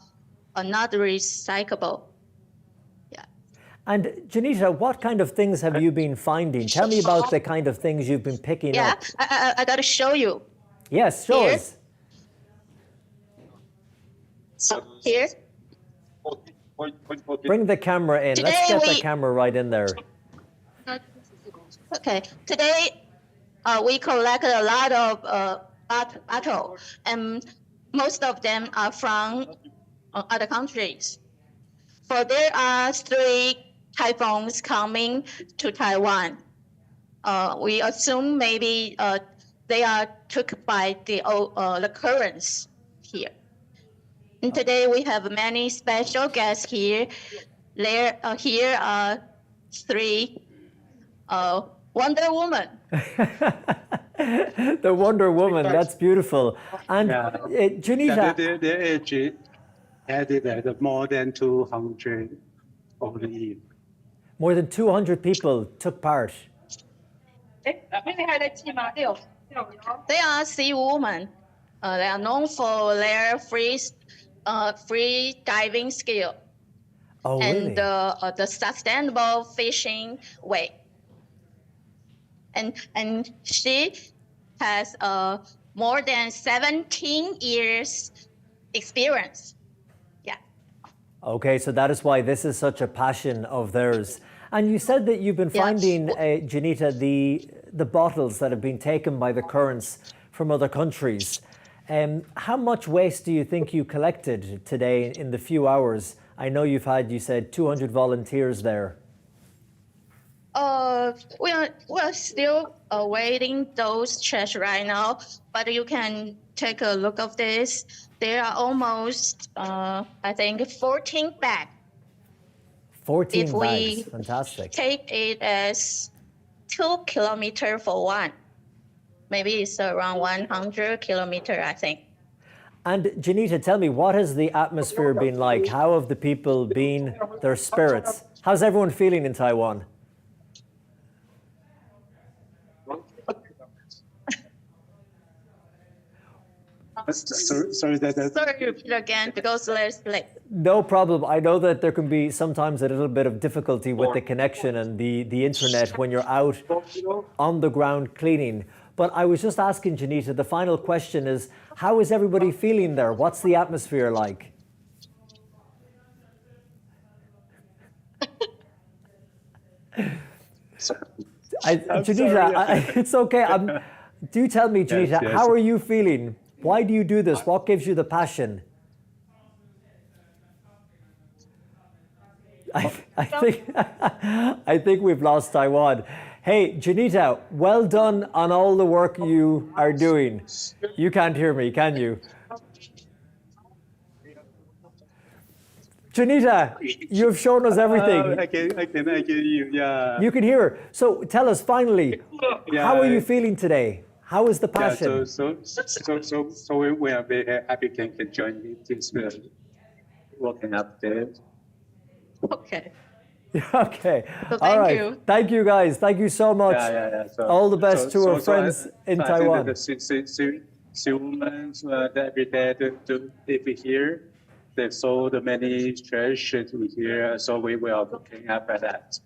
not recyclable.
And Janita, what kind of things have you been finding? Tell me about the kind of things you've been picking up.
Yeah, I gotta show you.
Yes, show
Here.
us.
So here.
Bring the camera in.
Today
Let's get the
we-
camera right in there.
Okay, today we collect a lot of bottle, and most of them are from other countries. For there are 3 typhoons coming to Taiwan. We assume maybe they are took by the currents here. And today we have many special guests here. Here are 3 Wonder Woman.
The Wonder Woman, that's beautiful. And Janita,
The age added at more than 200 only.
more than 200 people took part.
They are sea women. They are known for their free diving skill
Oh,
and
really?
the sustainable fishing way. And she has more than 17 years experience.
Okay, so that is why this is such a passion of theirs. And you said that you've been
Yeah.
finding, Janita, the bottles that have been taken by the currents from other countries. How much waste do you think you collected today in the few hours? I know you've had, you said, 200 volunteers there.
We're still awaiting those trash right now, but you can take a look of this. There are almost, I think, 14 bags.
14
If
bags,
we
fantastic.
take it as 2 kilometers for one, maybe it's around 100 kilometers, I think.
And Janita, tell me, what has the atmosphere been like? How have the people been, their spirits? How's everyone feeling in Taiwan?
Sorry that.
Sorry, repeat again because there's like.
No problem. I know that there can be sometimes a little bit of difficulty with the connection and the internet when you're out on the ground cleaning. But I was just asking Janita, the final question is, how is everybody feeling there? What's the atmosphere like? Janita, it's okay. Do tell me, Janita,
yes.
how are you feeling? Why do you do this? What gives you the passion? I think we've lost Taiwan. Hey, Janita, well done on all the work you are doing. You can't hear me, can you? Janita, you've shown us everything.
I can hear you. Yeah.
You can hear her. So tell us finally, how are you
Yeah.
feeling today? How is the
Yeah,
passion?
so we are very happy can join this working up there.
Okay.
Okay.
So
All
thank
right.
you.
Thank you, guys. Thank you so much.
So,
All the best to our friends in
I
Taiwan.
think that the women every day to live here. They sold many trash here, so we were looking up at that.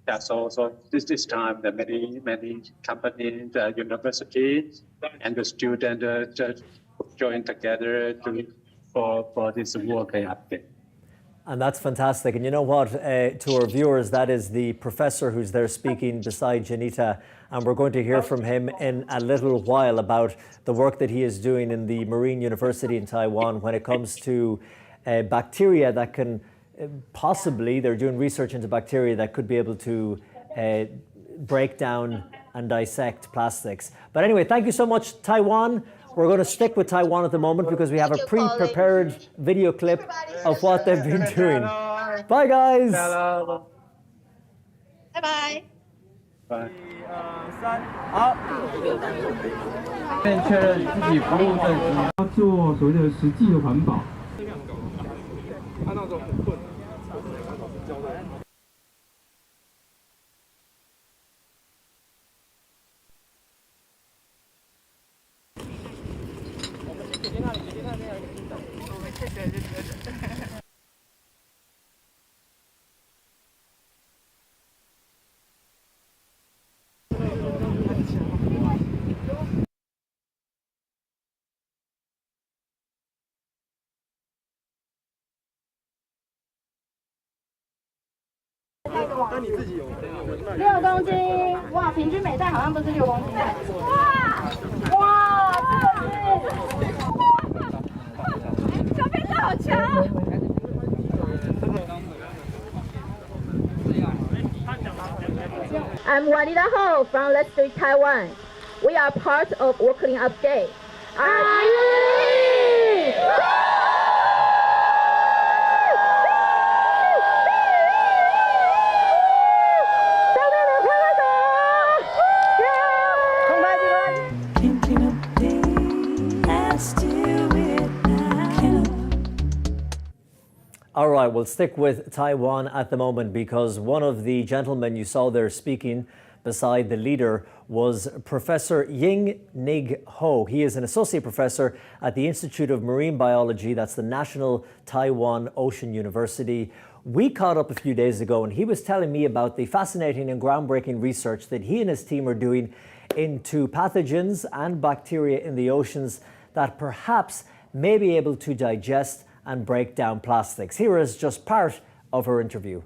Yeah, so this time the many companies, the university, and the student join together to for this work update.
And that's fantastic. And you know what, to our viewers, that is the professor who's there speaking beside Janita. And we're going to hear from him in a little while about the work that he is doing in the Marine University in Taiwan when it comes to bacteria that can possibly, they're doing research into bacteria that could be able to break down and dissect plastics. But anyway, thank you so much, Taiwan. We're going to stick with Taiwan at the moment because we have a pre-prepared video clip of what they've been doing. Bye, guys.
Bye bye.
Bye.
好。
确认自己服务证据，要做所谓的实际的环保。按照这种盾。
6公斤，哇，平均每袋好像都是6公斤。哇，小飞机好强！I'm Wanida Ho from Let's Do It Taiwan. We are part of World Cleanup Day. Are you ready?
All right, we'll stick with Taiwan at the moment because one of the gentlemen you saw there speaking beside the leader was Professor Ying Nig Ho. He is an associate professor at the Institute of Marine Biology, that's the National Taiwan Ocean University. We caught up a few days ago and he was telling me about the fascinating and groundbreaking research that he and his team are doing into pathogens and bacteria in the oceans that perhaps may be able to digest and break down plastics. Here is just part of her interview.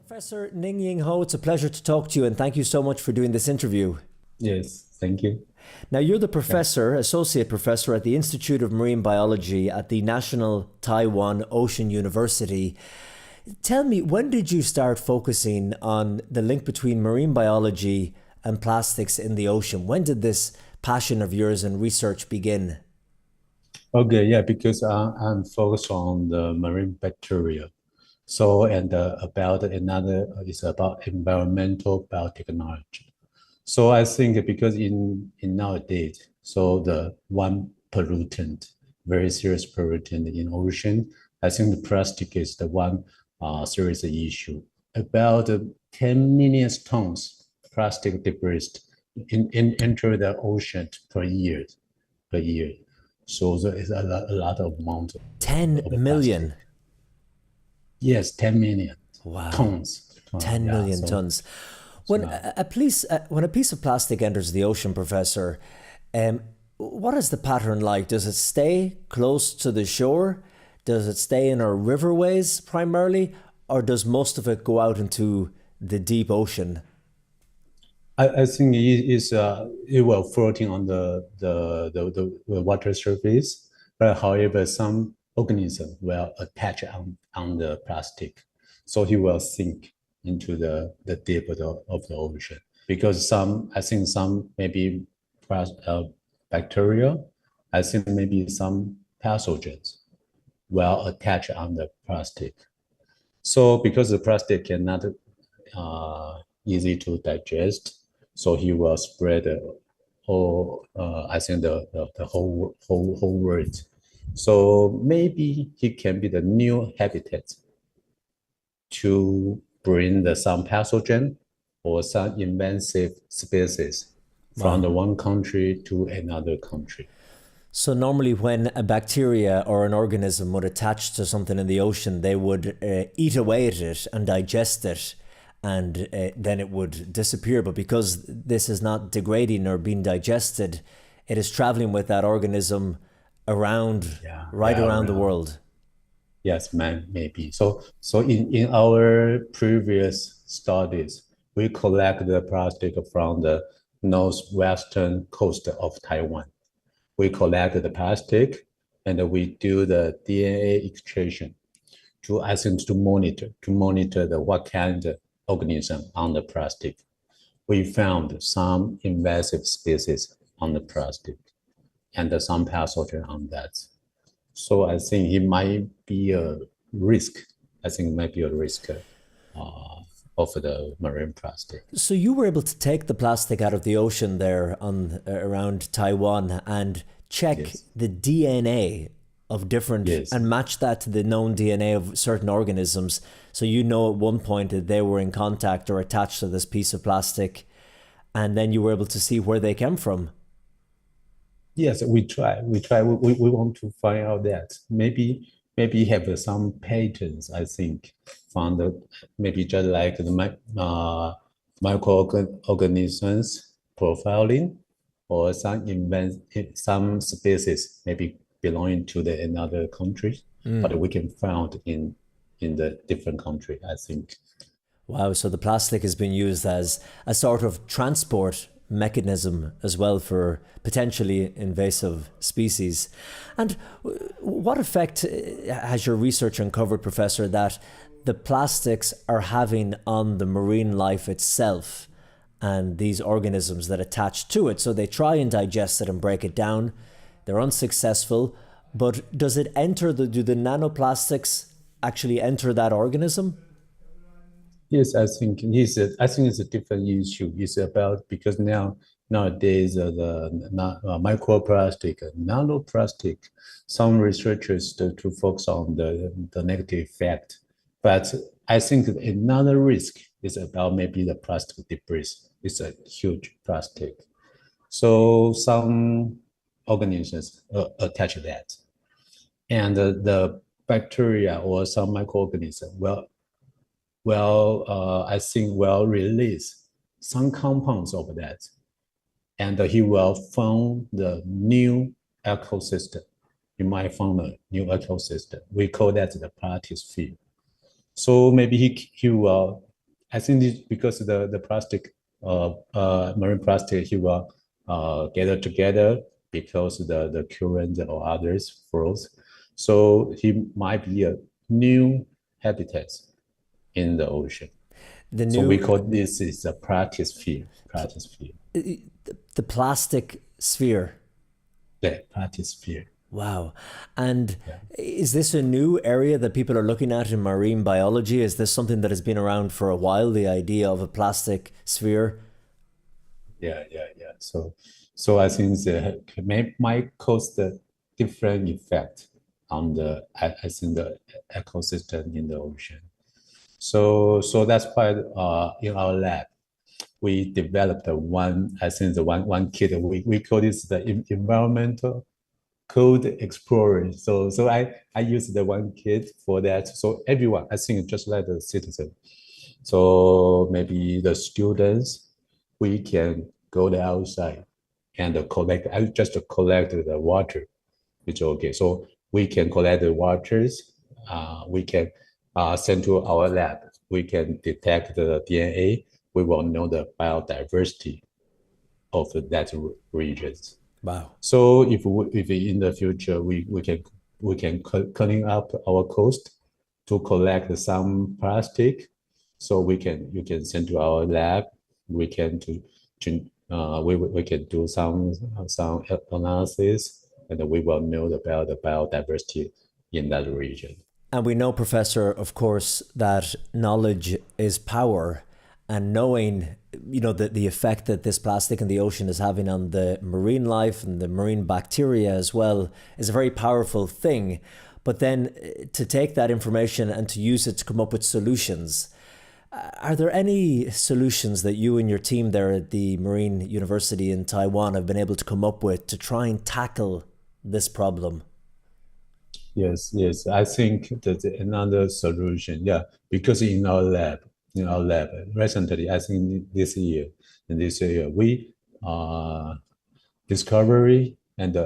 Professor Ning Ying Ho, it's a pleasure to talk to you and thank you so much for doing this interview.
Yes, thank you.
Now you're the professor, associate professor at the Institute of Marine Biology at the National Taiwan Ocean University. Tell me, when did you start focusing on the link between marine biology and plastics in the ocean? When did this passion of yours and research begin?
Okay, yeah, because I'm focused on the marine bacteria. So, and about another is about environmental biotechnology. So I think because in nowadays, so the one pollutant, very serious pollutant in ocean, I think the plastic is the one serious issue. About 10 million tons plastic debris enter the ocean per year. So there is a lot of amount.
10 million?
Plastic. Yes, 10 million
wow.
tons.
10 million tons. When a piece of plastic enters the ocean, Professor, what is the pattern like? Does it stay close to the shore? Does it stay in our riverways primarily? Or does most of it go out into the deep ocean?
I think it will floating on the water surface, but however, some organism will attach on the plastic, so he will sink into the depth of the ocean. Because I think some maybe bacteria, I think maybe some pathogens will attach on the plastic. So because the plastic cannot easy to digest, so he will spread whole I think the whole world. So maybe he can be the new habitat to bring some pathogen or some invasive species from the one country to another country.
So normally when a bacteria or an organism would attach to something in the ocean, they would eat away at it and digest it, and then it would disappear. But because this is not degrading or being digested, it is traveling with that organism around,
Yeah,
around the
around.
world.
Yes, maybe. So in our previous studies, we collect the plastic from the northwestern coast of Taiwan. We collect the plastic and we do the DNA extraction to, I think, to monitor the what kind of organism on the plastic. We found some invasive species on the plastic and some pathogen on that. So I think it might be a risk. I think it might be a risk of the marine plastic.
So you were able to take the plastic out of the ocean there on around Taiwan and check the DNA of different and match that to the known DNA of certain organisms. So you know at one point that they were in contact or attached to this piece of plastic, and then you were able to see where they came from.
Yes, we try. We want to find out that maybe have some patterns. I think from the maybe just like the microorganisms profiling, or some species maybe belonging to the another country, but we can find in the different country. I think.
Wow! So the plastic has been used as a sort of transport mechanism as well for potentially invasive species. And what effect has your research uncovered, Professor, that the plastics are having on the marine life itself and these organisms that attach to it? So they try and digest it and break it down. They're unsuccessful, but do the nanoplastics actually enter that organism?
Yes, I think it's a different issue. It's about because nowadays the microplastic, nanoplastic, some researchers to focus on the negative effect, but I think another risk is about maybe the plastic debris. It's a huge plastic, so some organisms attach that, and the bacteria or some microorganism I think will release some compounds of that, and he will form the new ecosystem. You might form a new ecosystem. We call that the plasticisphere. So maybe he will. I think this, because the plastic, marine plastic, he will gather together because the current or others flows. So he might be a new habitat in the ocean. So we call this is a plasticisphere.
The plastic sphere.
The plasticisphere.
Wow. And is this a new area that people are looking at in marine biology? Is this something that has been around for a while, the idea of a plastic sphere?
Yeah. So I think it might cause the different effect on the ecosystem in the ocean. So that's why in our lab we developed one kit. We call this the environmental code explorer. So I use the one kit for that. So everyone, I think, just like the citizen. So maybe the students, we can go outside and collect the water. It's okay. So we can collect the waters. We can send to our lab. We can detect the DNA. We will know the biodiversity of that regions.
Wow.
So if in the future we can clean up our coast to collect some plastic, so you can send to our lab. We can we can do some analysis, and we will know about the biodiversity in that region.
And we know, Professor, of course, that knowledge is power, and knowing, the effect that this plastic in the ocean is having on the marine life and the marine bacteria as well is a very powerful thing. But then to take that information and to use it to come up with solutions. Are there any solutions that you and your team there at the Marine University in Taiwan have been able to come up with to try and tackle this problem?
Yes. I think that another solution, because in our lab recently, I think this year we discovery and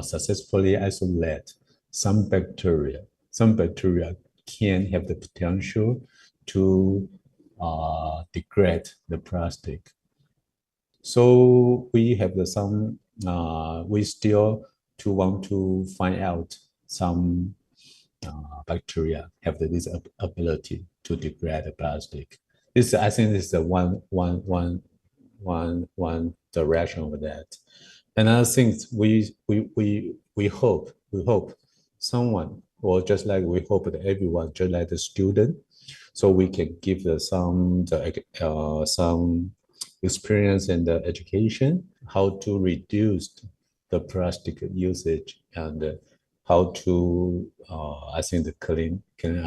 successfully isolate some bacteria. Some bacteria can have the potential to degrade the plastic. So we have we still want to find out some bacteria have this ability to degrade the plastic. I think this is the one direction of that. Another thing we hope someone, or just like we hope that everyone, just like the student, so we can give some experience and the education how to reduce the plastic usage and how to I think clean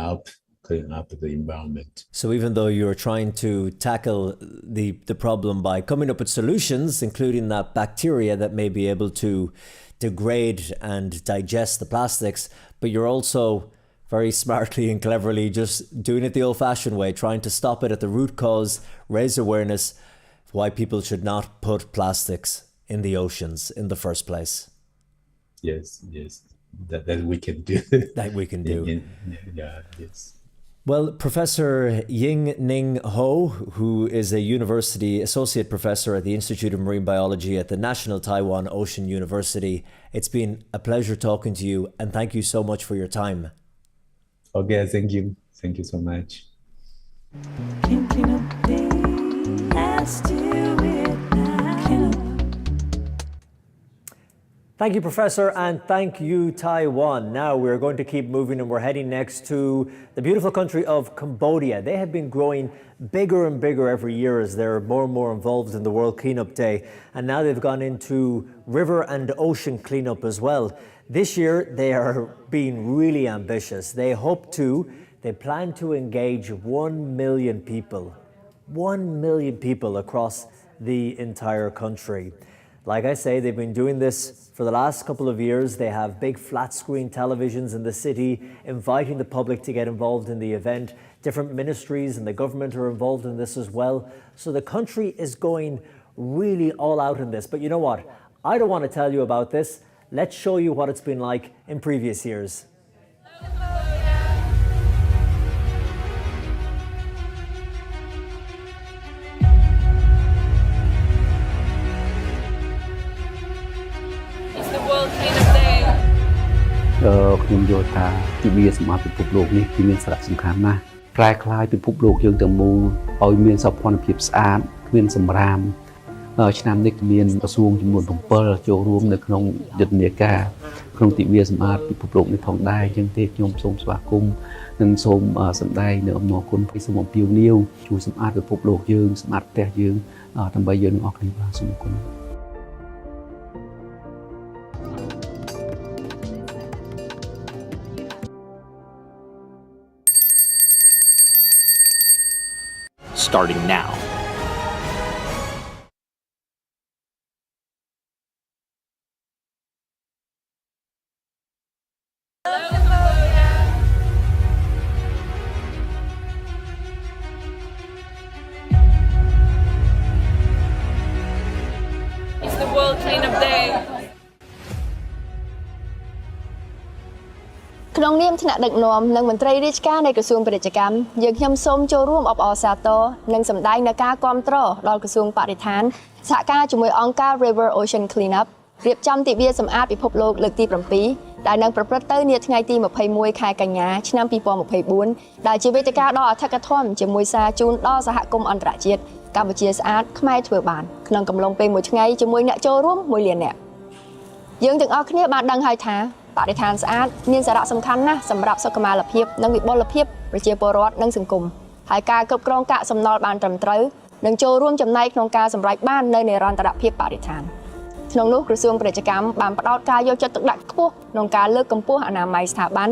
up the environment.
So even though you're trying to tackle the problem by coming up with solutions, including that bacteria that may be able to degrade and digest the plastics, but you're also very smartly and cleverly just doing it the old-fashioned way, trying to stop it at the root cause, raise awareness why people should not put plastics in the oceans in the first place.
Yes, that we can do.
That we can do.
Yeah, yes.
Well, Professor Ying Ning Ho, who is a university associate professor at the Institute of Marine Biology at the National Taiwan Ocean University, it's been a pleasure talking to you, and thank you so much for your time.
Okay, thank you. Thank you so much.
Thank you, Professor, and thank you, Taiwan. Now we're going to keep moving, and we're heading next to the beautiful country of Cambodia. They have been growing bigger and bigger every year as they're more and more involved in the World Cleanup Day. And now they've gone into river and ocean cleanup as well. This year, they are being really ambitious. They plan to engage 1 million people. 1 million people across the entire country. Like I say, they've been doing this for the last couple of years. They have big flat screen televisions in the city, inviting the public to get involved in the event. Different ministries and the government are involved in this as well. So the country is going really all out in this. But you know what? I don't want to tell you about this. Let's show you what it's been like in previous years.
ខ្ញុំយល់ថាទិវាសម្បត្តិពិភពលោកនេះគឺមានសារៈសំខាន់ណាស់ប្រែក្លាយពិភពលោកយើងទាំងមូលឲ្យមានសោភ័ណភាពស្អាតគ្មានសម្រាមឆ្នាំនេះមានក្រសួងចំនួន7ចូលរួមនៅក្នុងយុទ្ធនាការក្នុងទិវាសម្បត្តិពិភពលោកនេះផងដែរជាងទេខ្ញុំសូមស្វាគមន៍និងសូមសម្ដែងនៅអំណរគុណពីសូមអំពាវនាវជួយសម្អាតពិភពលោកយើងសម្អាតផ្ទះយើងដើម្បីយើងទាំងអស់គ្នាបាទសូមអរគុណ
starting now.
It's the World Cleanup Day.
ក្នុងនាមថ្នាក់ដឹកនាំនិងមន្ត្រីរាជការនៃក្រសួងពាណិជ្ជកម្មយើងខ្ញុំសូមចូលរួមអបអរសាទរនិងសម្ដែងនូវការគាំទ្រដល់ក្រសួងបរិស្ថានសហការជាមួយអង្គការ River Ocean Cleanup រៀបចំទិវាសម្អាតពិភពលោកលើកទី7ដែលនឹងប្រព្រឹត្តទៅនាថ្ងៃទី21ខែកញ្ញាឆ្នាំ2024ដែលជាវេទិកាដ៏អធិកអធមជាមួយសារជូនដល់សហគមន៍អន្តរជាតិកម្ពុជាស្អាតខ្មែរធ្វើបានក្នុងកំឡុងពេលមួយថ្ងៃជាមួយអ្នកចូលរួម1លាននាក់យើងទាំងអស់គ្នាបានដឹងហើយថាបរិស្ថានស្អាតមានសារៈសំខាន់ណាស់សម្រាប់សុខុមាលភាពនិងវិបុលភាពប្រជាពលរដ្ឋនិងសង្គមហើយការគ្រប់គ្រងកាកសំណល់បានត្រឹមត្រូវនិងចូលរួមចំណែកក្នុងការសម្រេចបាននៅនិរន្តរភាពបរិស្ថានក្នុងនោះក្រសួងពាណិជ្ជកម្មបានផ្ដោតការយកចិត្តទុកដាក់ខ្ពស់ក្នុងការលើកកម្ពស់អនាម័យស្ថាប័ន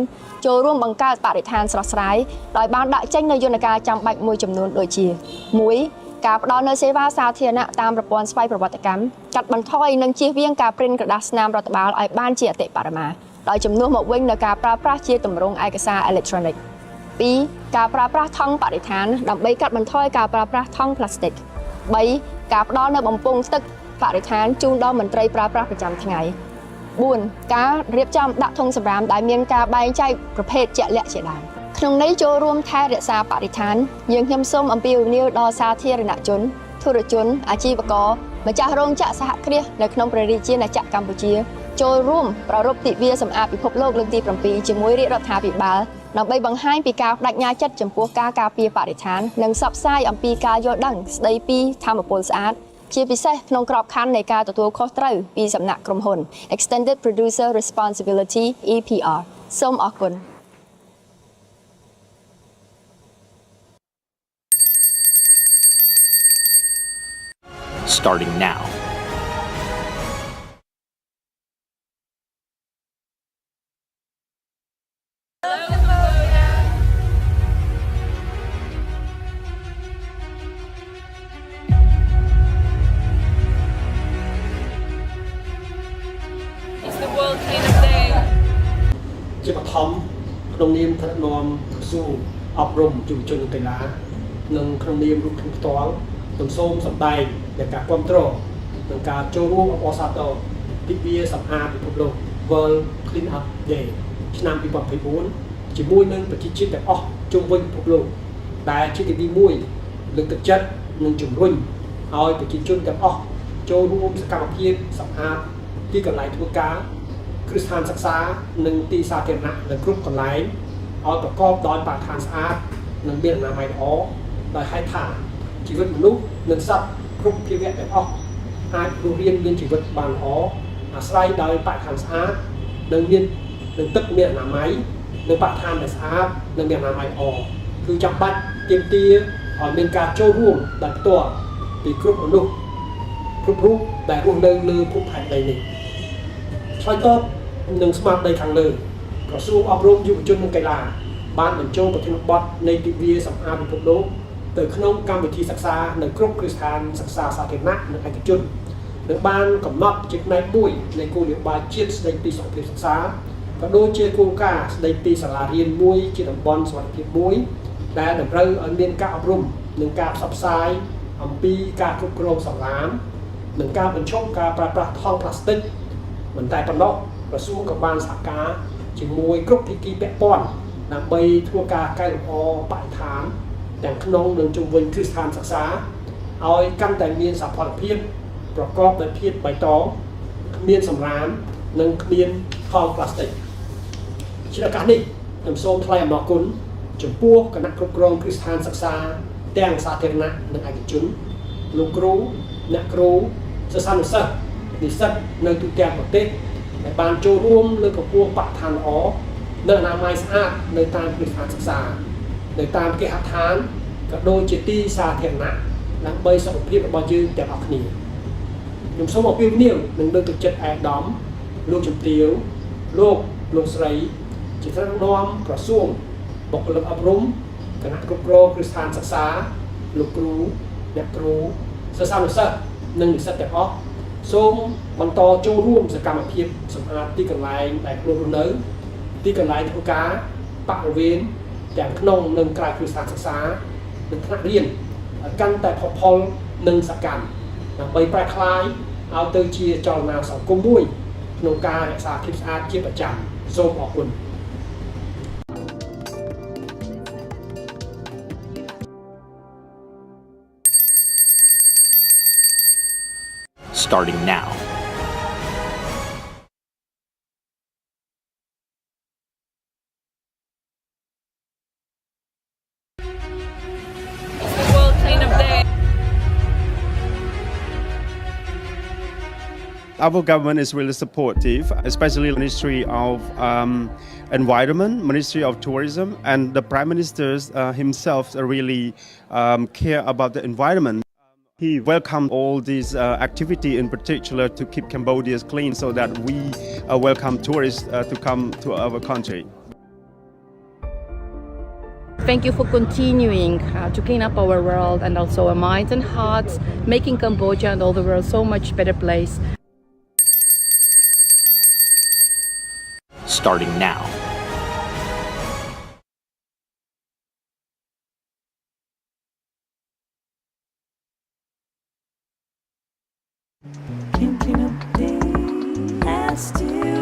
ចូលរួមបង្កើតបរិស្ថានស្រស់ស្រាយដោយបានដាក់ចេញនូវយន្តការចាំបាច់មួយចំនួនដូចជា 1. ការផ្ដល់នូវសេវាសាធារណៈតាមប្រព័ន្ធស្វ័យប្រវត្តិកម្មកាត់បន្ថយនិងជៀសវាងការព្រិនក្រដាសស្នាមរដ្ឋបាលឲ្យបានជាអតិបរមាដោយជំនួសមកវិញនូវការប្រើប្រាស់ជាទម្រង់ឯកសារអេឡិចត្រូនិក 2. ការប្រើប្រាស់ថង់បរិស្ថានដើម្បីកាត់បន្ថយការប្រើប្រាស់ថង់ប្លាស្ទិក 3. ការផ្ដល់នូវបំពង់ទឹកបរិស្ថានជូនដល់មន្ត្រីប្រើប្រាស់ប្រចាំថ្ងៃ 4ការរៀបចំដាក់ធុងសម្រាមដែលមានការបែងចែកប្រភេទជាក់លាក់ជាដើមក្នុងន័យចូលរួមថែរក្សាបរិស្ថានយើងខ្ញុំសូមអំពាវនាវដល់សាធារណជនធុរជនអាជីវករម្ចាស់រោងចក្រសហគ្រាសនៅក្នុងព្រះរាជាណាចក្រកម្ពុជាចូលរួមប្រារព្ធទិវាសម្អាតពិភពលោកលើកទី7ជាមួយរាជរដ្ឋាភិបាលដើម្បីបង្ហាញពីការបដិញ្ញាចិត្តចំពោះការការពារបរិស្ថាននិងផ្សព្វផ្សាយអំពីការយល់ដឹងស្ដីពីធម្មពលស្អាតជាពិសេសក្នុងក្របខ័ណ្ឌនៃការទទួលខុសត្រូវពីសំណាក់ក្រុមហ៊ុន Extended Producer Responsibility EPR សូមអរគុណ
Starting now.
It's the World Cleanup Day.
ជាបឋមក្នុងនាមថ្នាក់នាំក្រសួងអប់រំយុវជននិងកីឡានិងក្នុងនាមរូបខ្ញុំផ្ទាល់ខ្ញុំសូមសម្ដែងដល់ការគ្រប់គ្រងនិងការចូលរួមអបអរសាទរទិវាសម្អាតពិភពលោក World Cleanup Day ឆ្នាំ2024ជាមួយនឹងប្រជាជាតិទាំងអស់ជុំវិញពិភពលោកដែលជាទិវា1លើកទឹកចិត្តនិងជំរុញឲ្យប្រជាជនទាំងអស់ចូលរួមសកម្មភាពសម្អាតទីកន្លែងធ្វើការគ្រឹះស្ថានសិក្សានិងទីសាធារណៈនៅគ្រប់កន្លែងឲ្យប្រកបដោយបរិស្ថានស្អាតនិងមានអនាម័យល្អដោយហេតុថាជីវិតមនុស្សនិងសត្វគ្រប់ភាវៈទាំងអស់អាចរស់រានមានជីវិតបានល្អអាស្រ័យដោយបរិស្ថានស្អាតនិងទឹកមានអនាម័យនិងបរិស្ថានដែលស្អាតនិងមានអនាម័យល្អគឺចាំបាច់ទាមទារឲ្យមានការចូលរួមដោយផ្ទាល់ពីគ្រប់មនុស្សគ្រប់រូបដែលរស់នៅលើភពផែនដីនេះឆ្លើយតបនឹងស្មារតីខាងលើក្រសួងអប់រំយុវជននិងកីឡាបានបញ្ចូលប្រធានបទនៃទិវាសម្អាតពិភពលោកទៅក្នុងកម្មវិធីសិក្សានៅគ្រប់គ្រឹះស្ថានសិក្សាសាធារណៈនិងឯកជននិងបានកំណត់ជាផ្នែកមួយនៃគោលនយោបាយជាតិស្តីពីសុខភាពសិក្សាក៏ដូចជាគោលការណ៍ស្តីពីសាលារៀនមួយជាតំបន់សុវត្ថិភាពមួយដែលតម្រូវឲ្យមានការអប់រំនិងការផ្សព្វផ្សាយអំពីការគ្រប់គ្រងសំរាមនិងការបញ្ឈប់ការប្រើប្រាស់ថង់ប្លាស្ទិកមិនតែប៉ុណ្ណោះក្រសួងក៏បានសហការជាមួយគ្រប់ភាគីពាក់ព័ន្ធដើម្បីធ្វើការកែលម្អបរិស្ថានទាំងក្នុងនិងជុំវិញគ្រឹះស្ថានសិក្សាឲ្យកាន់តែមានសោភ័ណភាពប្រកបដោយភាពបៃតងគ្មានសំរាមនិងគ្មានថង់ប្លាស្ទិកជាឱកាសនេះខ្ញុំសូមថ្លែងអំណរគុណចំពោះគណៈគ្រប់គ្រងគ្រឹះស្ថានសិក្សាទាំងសាធារណៈនិងឯកជនលោកគ្រូអ្នកគ្រូសិស្សានុសិស្សនិស្សិតនៅទូទាំងប្រទេសដែលបានចូលរួមលើកកម្ពស់បរិស្ថានល្អនៅអនាម័យស្អាតនៅតាមគ្រឹះស្ថានសិក្សានៅតាមគេហដ្ឋានក៏ដូចជាទីសាធារណៈដើម្បីសុខភាពរបស់យើងទាំងអស់គ្នាខ្ញុំសូមអំពាវនាវនិងលើកទឹកចិត្តអាយដាមលោកជំទាវលោកស្រីជាថ្នាក់នាំក្រសួងបុគ្គលិកអប់រំគណៈគ្រប់គ្រងគ្រឹះស្ថានសិក្សាលោកគ្រូអ្នកគ្រូសិស្សានុសិស្សនិងនិស្សិតទាំងអស់សូមបន្តចូលរួមសកម្មភាពសម្អាតទីកន្លែងដែលខ្លួនរស់នៅទីកន្លែងធ្វើការបរិវេណទាំងក្នុងនិងក្រៅគ្រឹះស្ថានសិក្សានិងថ្នាក់រៀនឲ្យកាន់តែផុសផុលនិងសកម្មដើម្បីប្រែក្លាយឲ្យទៅជាចលនាសង្គមមួយក្នុងការរក្សាភាពស្អាតជាប្រចាំសូមអរគុណ
Starting now.
It's the World Cleanup Day.
Our government is really supportive, especially the Ministry of Environment, Ministry of Tourism, and the Prime Minister himself really care about the environment. He welcomed all these activity in particular to keep Cambodia clean so that we welcome tourists to come to our country.
Thank you for continuing to clean up our world and also our minds and hearts, making Cambodia and all the world so much better place.
Starting now.
Clean up day has to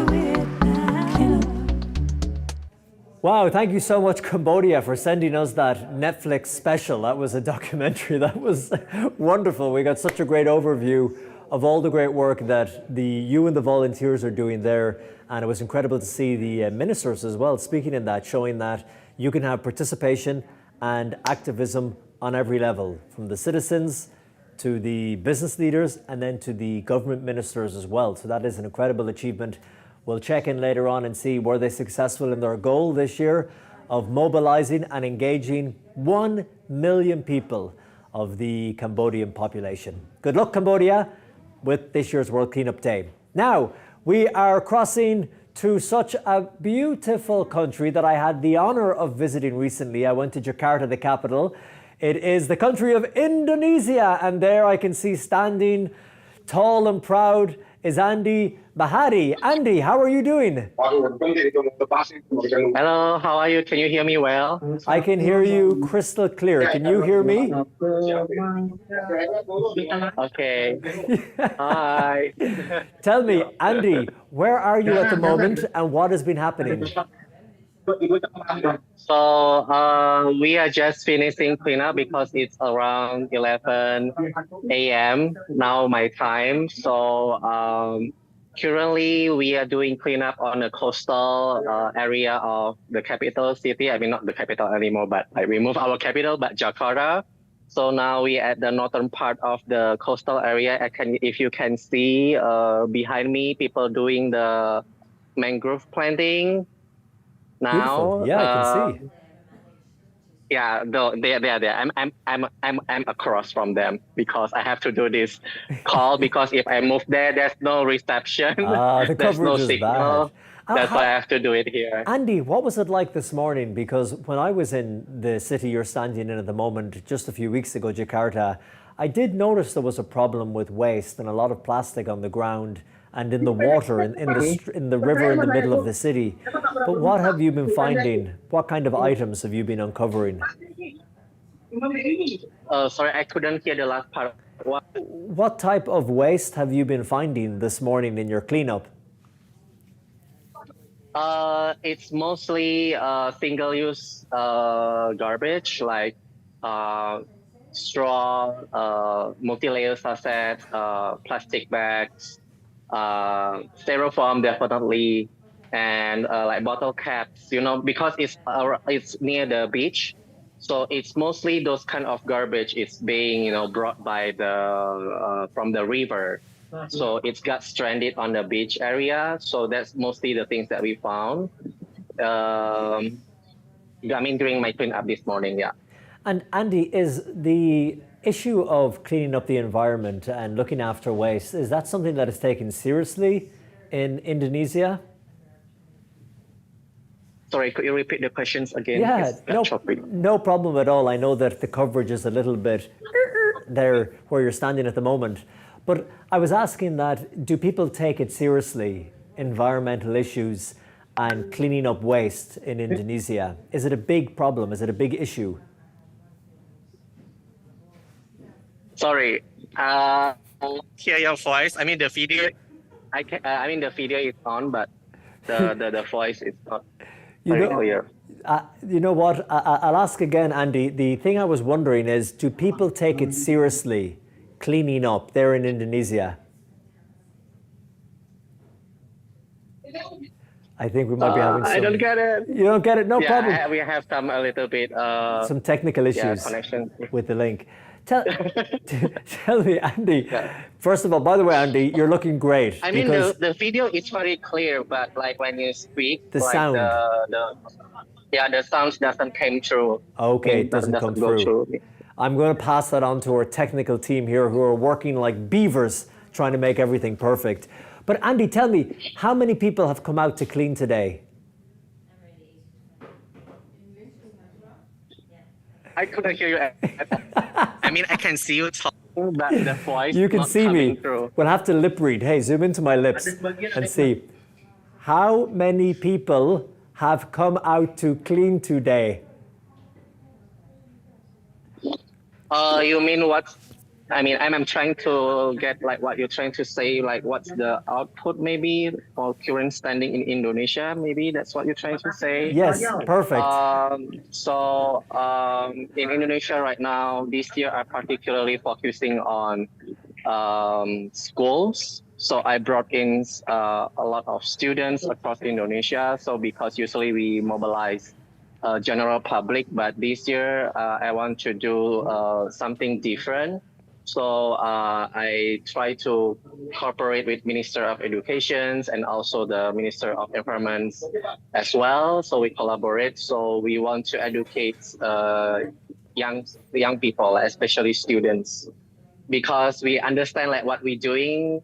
Wow, thank you so much, Cambodia, for sending us that Netflix special. That was a documentary. That was wonderful. We got such a great overview of all the great work that you and the volunteers are doing there. And it was incredible to see the ministers as well speaking in that, showing that you can have participation and activism on every level, from the citizens to the business leaders and then to the government ministers as well. So that is an incredible achievement. We'll check in later on and see were they successful in their goal this year of mobilizing and engaging 1 million people of the Cambodian population. Good luck, Cambodia, with this year's World Cleanup Day. Now, we are crossing to such a beautiful country that I had the honor of visiting recently. I went to Jakarta, the capital. It is the country of Indonesia, and there I can see standing tall and proud is Andy Bahari. Andy, how are you doing?
Hello, how are you? Can you hear me well?
I can hear you crystal clear. Can you hear me?
Okay. Hi.
Tell me, Andy, where are you at the moment and what has been happening?
So we are just finishing cleanup because it's around 11 a.m. now my time. So currently we are doing cleanup on the coastal area of the capital city. I mean, not the capital anymore, but we moved our capital, but Jakarta. So now we at the northern part of the coastal area. If you can see behind me, people doing the mangrove planting. Now,
beautiful. Yeah, I can see.
Yeah, they're there. I'm across from them because I have to do this call because if I move there, there's no reception.
The
there's no
coverage is
signal.
bad.
That's why I have to do it here.
Andy, what was it like this morning? Because when I was in the city you're standing in at the moment, just a few weeks ago, Jakarta, I did notice there was a problem with waste and a lot of plastic on the ground and in the water, in the river in the middle of the city. But what have you been finding? What kind of items have you been uncovering?
Sorry, I couldn't hear the last part.
What type of waste have you been finding this morning in your cleanup?
It's mostly single-use garbage like straw, multi-layer sachets, plastic bags, styrofoam definitely, and like bottle caps. You know, because it's near the beach, so it's mostly those kind of garbage. It's being brought by from the river. So it's got stranded on the beach area. So that's mostly the things that we found. I mean, during my cleanup this morning, yeah.
And Andy, is the issue of cleaning up the environment and looking after waste, is that something that is taken seriously in Indonesia?
Sorry, could you repeat the questions again?
Yeah, no problem at all. I know that the coverage is a little bit there where you're standing at the moment. But I was asking that, do people take it seriously, environmental issues and cleaning up waste in Indonesia? Is it a big problem? Is it a big issue?
Sorry, hear your voice. I mean, the video. I mean, the video is on, but the voice is not very clear.
You know what? I'll ask again, Andy. The thing I was wondering is, do people take it seriously, cleaning up there in Indonesia? I think we might be having some...
I don't get it.
You don't get it? No problem.
Yeah, we have a little bit...
some technical issues
connection
with the link. Tell me, Andy, first of all, by the way, Andy, you're looking great.
I mean, the video is very clear, but like when you speak...
The sound.
The sound doesn't come through.
Okay, it doesn't come through. I'm going to pass that on to our technical team here who are working like beavers trying to make everything perfect. But Andy, tell me, how many people have come out to clean today?
I couldn't hear you. I mean, I can see you talking, but the voice
you can
not
see me.
Through.
We'll have to lip read. Hey, zoom into my lips and see. How many people have come out to clean today?
You mean what? I mean, I'm trying to get like what you're trying to say, like what's the output maybe for current standing in Indonesia? Maybe that's what you're trying to say.
Yes, perfect.
In Indonesia right now, this year I'm particularly focusing on schools. So I brought in a lot of students across Indonesia. So because usually we mobilize general public, but this year I want to do something different. So I try to cooperate with Minister of Education and also the Minister of Environment as well. So we collaborate. So we want to educate young people, especially students, because we understand like what we're doing.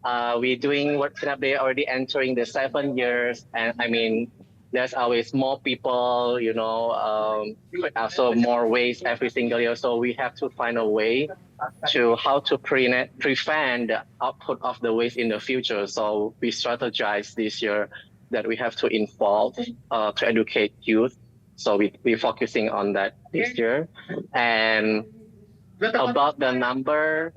We're doing World Cleanup Day already entering the 7 years, and I mean, there's always more people, also more waste every single year. So we have to find a way to how to prevent the output of the waste in the future. So we strategize this year that we have to involve to educate youth. So we're focusing on that this year. And about the number,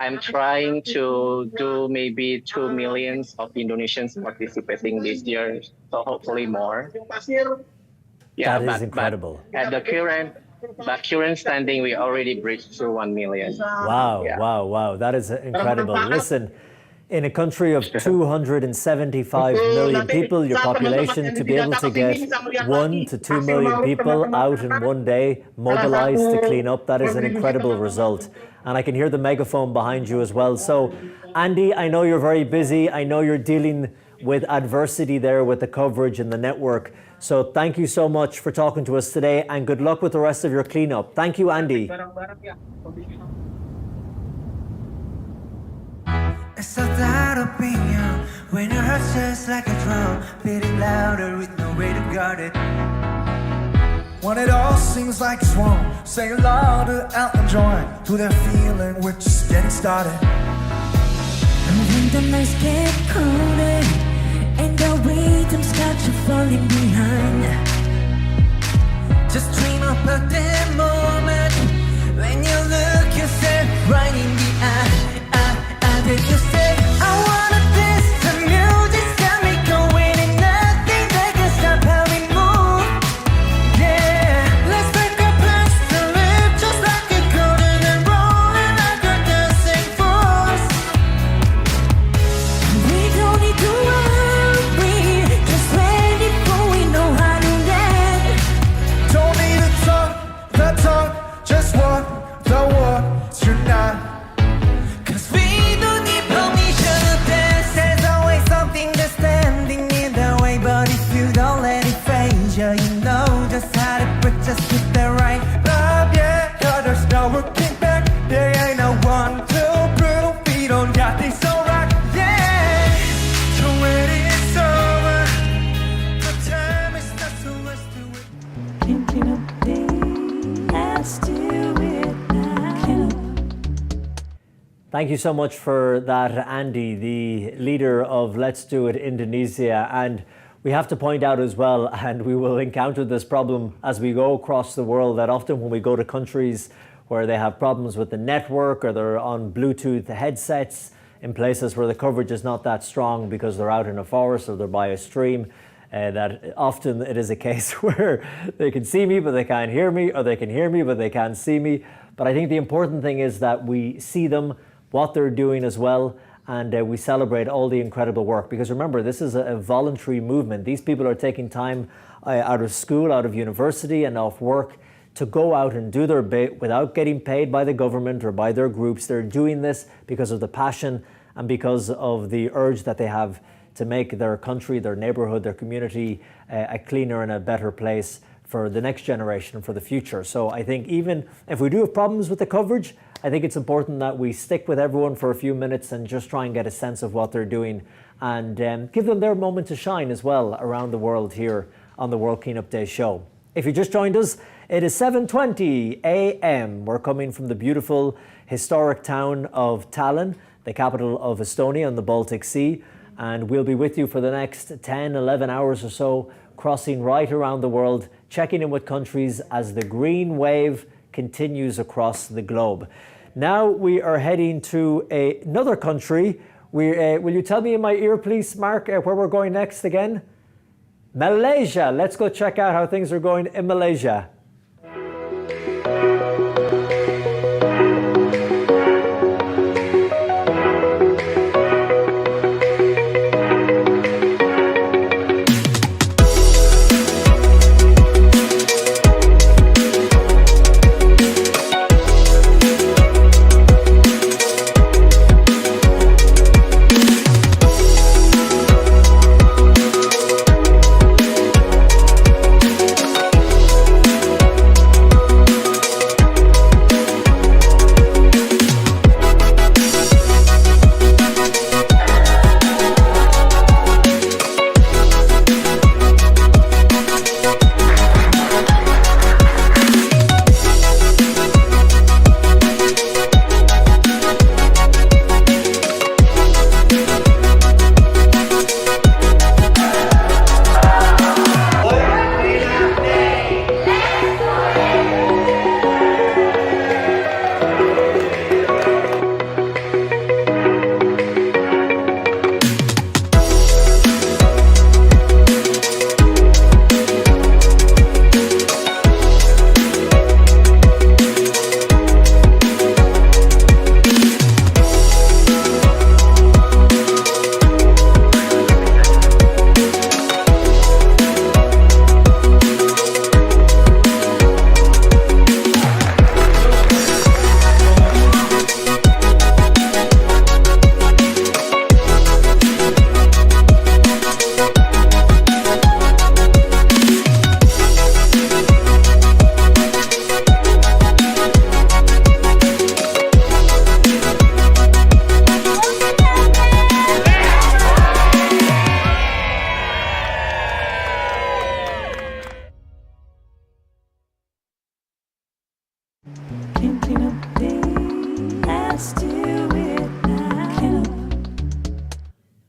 I'm trying to do maybe 2 million of Indonesians participating this year, so hopefully more. Yeah,
that is incredible.
At the current standing, we already breached through 1 million.
Wow,
Yeah.
wow, that is incredible. Listen, in a country of 275 million people, your population, to be able to get 1 to 2 million people out in one day, mobilized to clean up, that is an incredible result. And I can hear the megaphone behind you as well. So, Andy, I know you're very busy. I know you're dealing with adversity there with the coverage and the network. So thank you so much for talking to us today, and good luck with the rest of your cleanup. Thank you, Andy.
It's a loud opinion when your heart just like a drum, beating louder with no way to guard it. When it all seems like it's wrong, say it louder out and join to that feeling we're just getting started. And when the nights get colder and the rhythm starts to falling behind, just dream about that moment when you look yourself right in the eye. Did you say I wanna dance? The music's got me going and nothing that can stop how we move. Yeah, let's make a plans to live just like a golden and rolling like a dancing fools. We don't need to worry, just ready for we know how to dance. Don't need to talk the talk, just walk the walk tonight. You know just how to put just with the right love, yeah. Cause there's no looking back. There ain't no one too brutal. We don't got this alright, yeah. So when it's over, the time is not so let's do it. Thinking of things, let's do it now.
Thank you so much for that, Andy, the leader of Let's Do It Indonesia. And we have to point out as well, and we will encounter this problem as we go across the world, that often when we go to countries where they have problems with the network or they're on Bluetooth headsets in places where the coverage is not that strong because they're out in a forest or they're by a stream, that often it is a case where they can see me but they can't hear me, or they can hear me but they can't see me. But I think the important thing is that we see them, what they're doing as well, and we celebrate all the incredible work. Because remember, this is a voluntary movement. These people are taking time out of school, out of university and off work to go out and do their bit without getting paid by the government or by their groups. They're doing this because of the passion and because of the urge that they have to make their country, their neighborhood, their community a cleaner and a better place for the next generation and for the future. So I think even if we do have problems with the coverage, I think it's important that we stick with everyone for a few minutes and just try and get a sense of what they're doing, and give them their moment to shine as well around the world here on the World Cleanup Day show. If you just joined us, it is 7:20 a.m. We're coming from the beautiful historic town of Tallinn, the capital of Estonia on the Baltic Sea, and we'll be with you for the next 10, 11 hours or so, crossing right around the world, checking in with countries as the green wave continues across the globe. Now we are heading to another country. Will you tell me in my ear, please, Mark, where we're going next again? Malaysia. Let's go check out how things are going in Malaysia.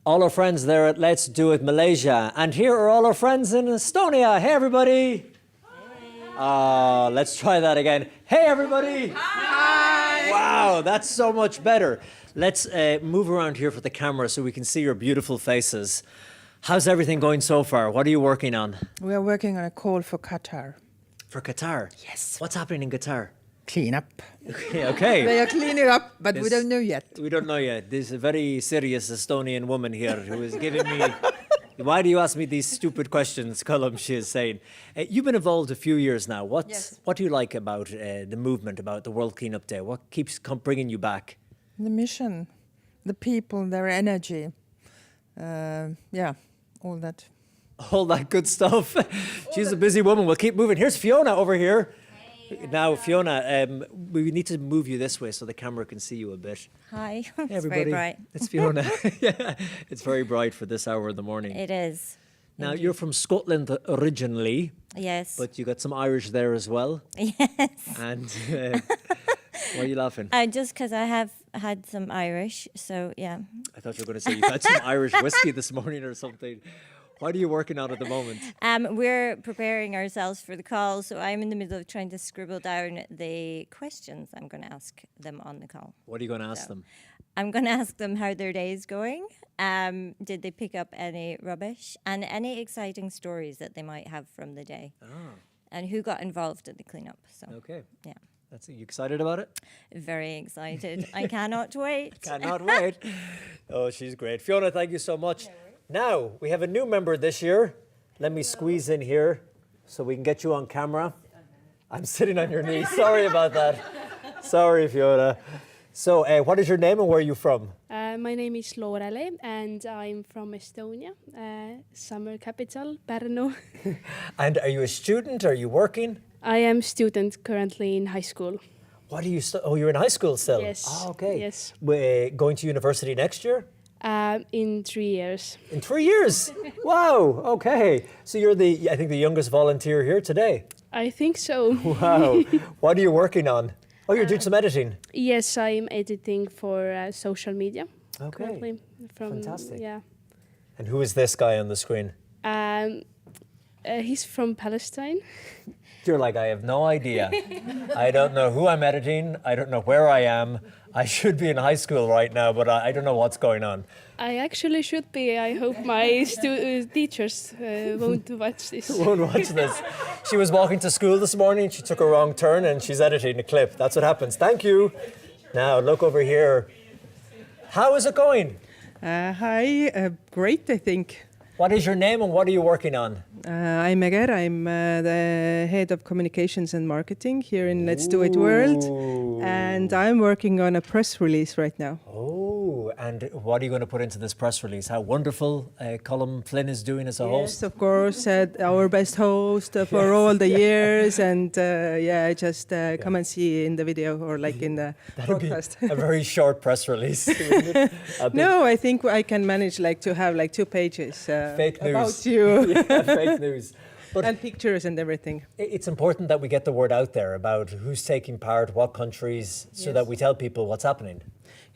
All our friends there at Let's Do It Malaysia. And here are all our friends in Estonia. Hey, everybody. Let's try that again. Hey, everybody. Hi. Wow, that's so much better. Let's move around here for the camera so we can see your beautiful faces. How's everything going so far? What are you working on?
We are working on a call for Qatar.
For Qatar?
Yes.
What's happening in Qatar?
Clean up.
Okay.
They are cleaning up, but we don't know yet.
We don't know yet. There's a very serious Estonian woman here who is giving me... Why do you ask me these stupid questions, Colum, she is saying. You've been involved a few years now. What do you like about the movement, about the World Cleanup Day? What keeps bringing you back?
The mission, the people, their energy. All that.
All that good stuff. She's a busy woman. We'll keep moving. Here's Fiona over here. Now, Fiona, we need to move you this way so the camera can see you a bit.
Hi.
Hey,
It's
everybody.
very bright.
It's Fiona. Yeah, it's very bright for this hour in the morning.
It is.
Now, you're from Scotland originally.
Yes.
But you got some Irish there as well.
Yes.
And why are you laughing?
Just because I have had some Irish, so yeah.
I thought you were going to say you had some Irish whiskey this morning or something. What are you working on at the moment?
We're preparing ourselves for the call, so I'm in the middle of trying to scribble down the questions I'm going to ask them on the call.
What are you going to ask them?
I'm going to ask them how their day is going. Did they pick up any rubbish? And any exciting stories that they might have from the day. And who got involved in the cleanup. So,
okay.
Yeah.
Are you excited about it?
Very excited. I cannot wait.
Cannot wait. Oh, she's great. Fiona, thank you so much. Now, we have a new member this year. Let me squeeze in here so we can get you on camera. I'm sitting on your knee. Sorry about that. Sorry, Fiona. So, what is your name and where are you from?
My name is Lorele and I'm from Estonia, summer capital, Pärnu.
And are you a student? Are you working?
I am student currently in high school.
What are you? You're in high school still?
Yes.
Oh, okay.
Yes.
Going to university next year?
In 3 years.
In 3 years? Wow. Okay. So you're I think the youngest volunteer here today.
I think so.
Wow. What are you working on? Oh, you're doing some editing.
Yes, I'm editing for social media.
Okay.
Currently
Fantastic.
Yeah.
And who is this guy on the screen?
He's from Palestine.
You're like, I have no idea. I don't know who I'm editing. I don't know where I am. I should be in high school right now, but I don't know what's going on.
I actually should be. I hope my teachers won't watch this.
Won't watch this. She was walking to school this morning. She took a wrong turn and she's editing a clip. That's what happens. Thank you. Now, look over here. How is it going?
Hi, great, I think.
What is your name and what are you working on?
I'm Eger. I'm the head of communications and marketing here in Let's Do It World. And I'm working on a press release right now.
Oh, and what are you going to put into this press release? How wonderful Colm Flynn is doing as a host?
Yes, of course, our best host for all the years. And just come and see in the video or like in the broadcast.
A very short press release.
No, I think I can manage like to have like 2 pages.
Fake news.
About you.
Yeah, fake news. But
and pictures and everything.
It's important that we get the word out there about who's taking part, what countries, so that we tell people what's happening.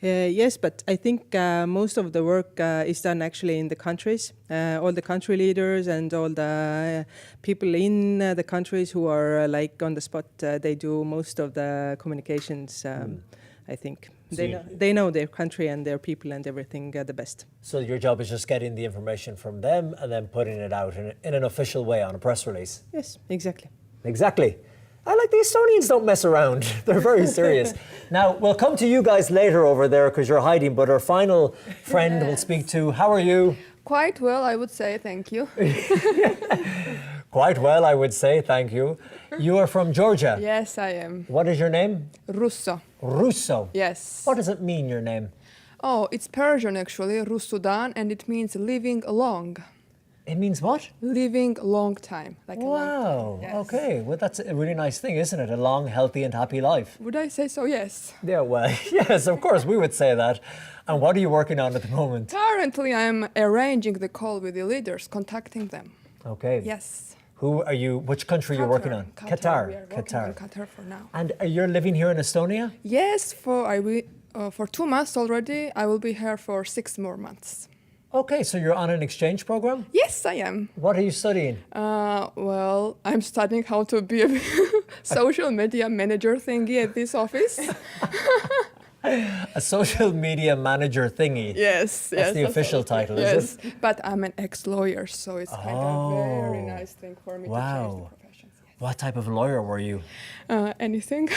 Yes, but I think most of the work is done actually in the countries. All the country leaders and all the people in the countries who are like on the spot, they do most of the communications, I think. They know their country and their people and everything the best.
So your job is just getting the information from them and then putting it out in an official way on a press release?
Yes, exactly.
Exactly. I like the Estonians don't mess around. They're very serious. Now, we'll come to you guys later over there because you're hiding, but our final friend we'll speak to. How are you?
Quite well, I would say, thank you.
Quite well, I would say, thank you. You are from Georgia?
Yes, I am.
What is your name?
Russo.
Russo?
Yes.
What does it mean, your name?
Oh, it's Persian actually, Russudan, and it means living long.
It means what?
Living a long time. Like
wow,
a long time. Yes.
Okay. Well, that's a really nice thing, isn't it? A long, healthy and happy life.
Would I say so? Yes.
Yeah, well, yes, of course, we would say that. And what are you working on at the moment?
Currently, I'm arranging the call with the leaders, contacting them.
Okay.
Yes.
Who are you, which country are you working on?
Qatar. We are working on Qatar for now.
And you're living here in Estonia?
Yes, for 2 months already. I will be here for 6 more months.
Okay, so you're on an exchange program?
Yes, I am.
What are you studying?
Well, I'm studying how to be a social media manager thingy at this office.
A social media manager thingy?
Yes.
That's the official title, is it?
Yes, but I'm an ex-lawyer, so it's kind of a very nice thing for me to change the professions. Yes.
What type of lawyer were you?
Anything.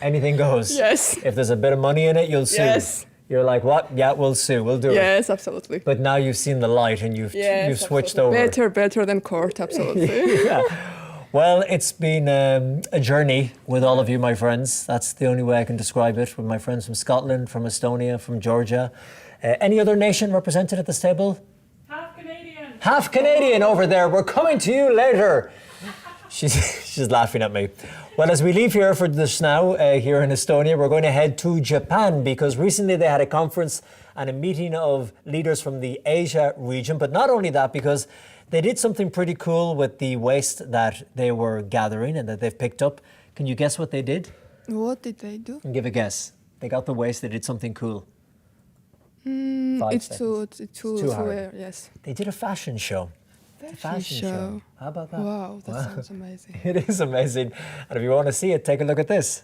Anything goes?
Yes.
If there's a bit of money in it, you'll sue.
Yes.
You're like, what? Yeah, we'll sue. We'll do it.
Yes, absolutely.
But now you've seen the light and you've switched
absolutely.
over.
Better than court, absolutely.
Yeah. Well, it's been a journey with all of you, my friends. That's the only way I can describe it, with my friends from Scotland, from Estonia, from Georgia. Any other nation represented at this table?
Half Canadian.
Half Canadian over there. We're coming to you later. She's laughing at me. Well, as we leave here for this now, here in Estonia, we're going to head to Japan because recently they had a conference and a meeting of leaders from the Asia region. But not only that, because they did something pretty cool with the waste that they were gathering and that they've picked up. Can you guess what they did?
What did they do?
Give a guess. They got the waste, they did something cool.
It's too
hard.
yes.
They did a fashion show.
Fashion show.
How about that?
Wow, that sounds amazing.
It is amazing. And if you want to see it, take a look at this.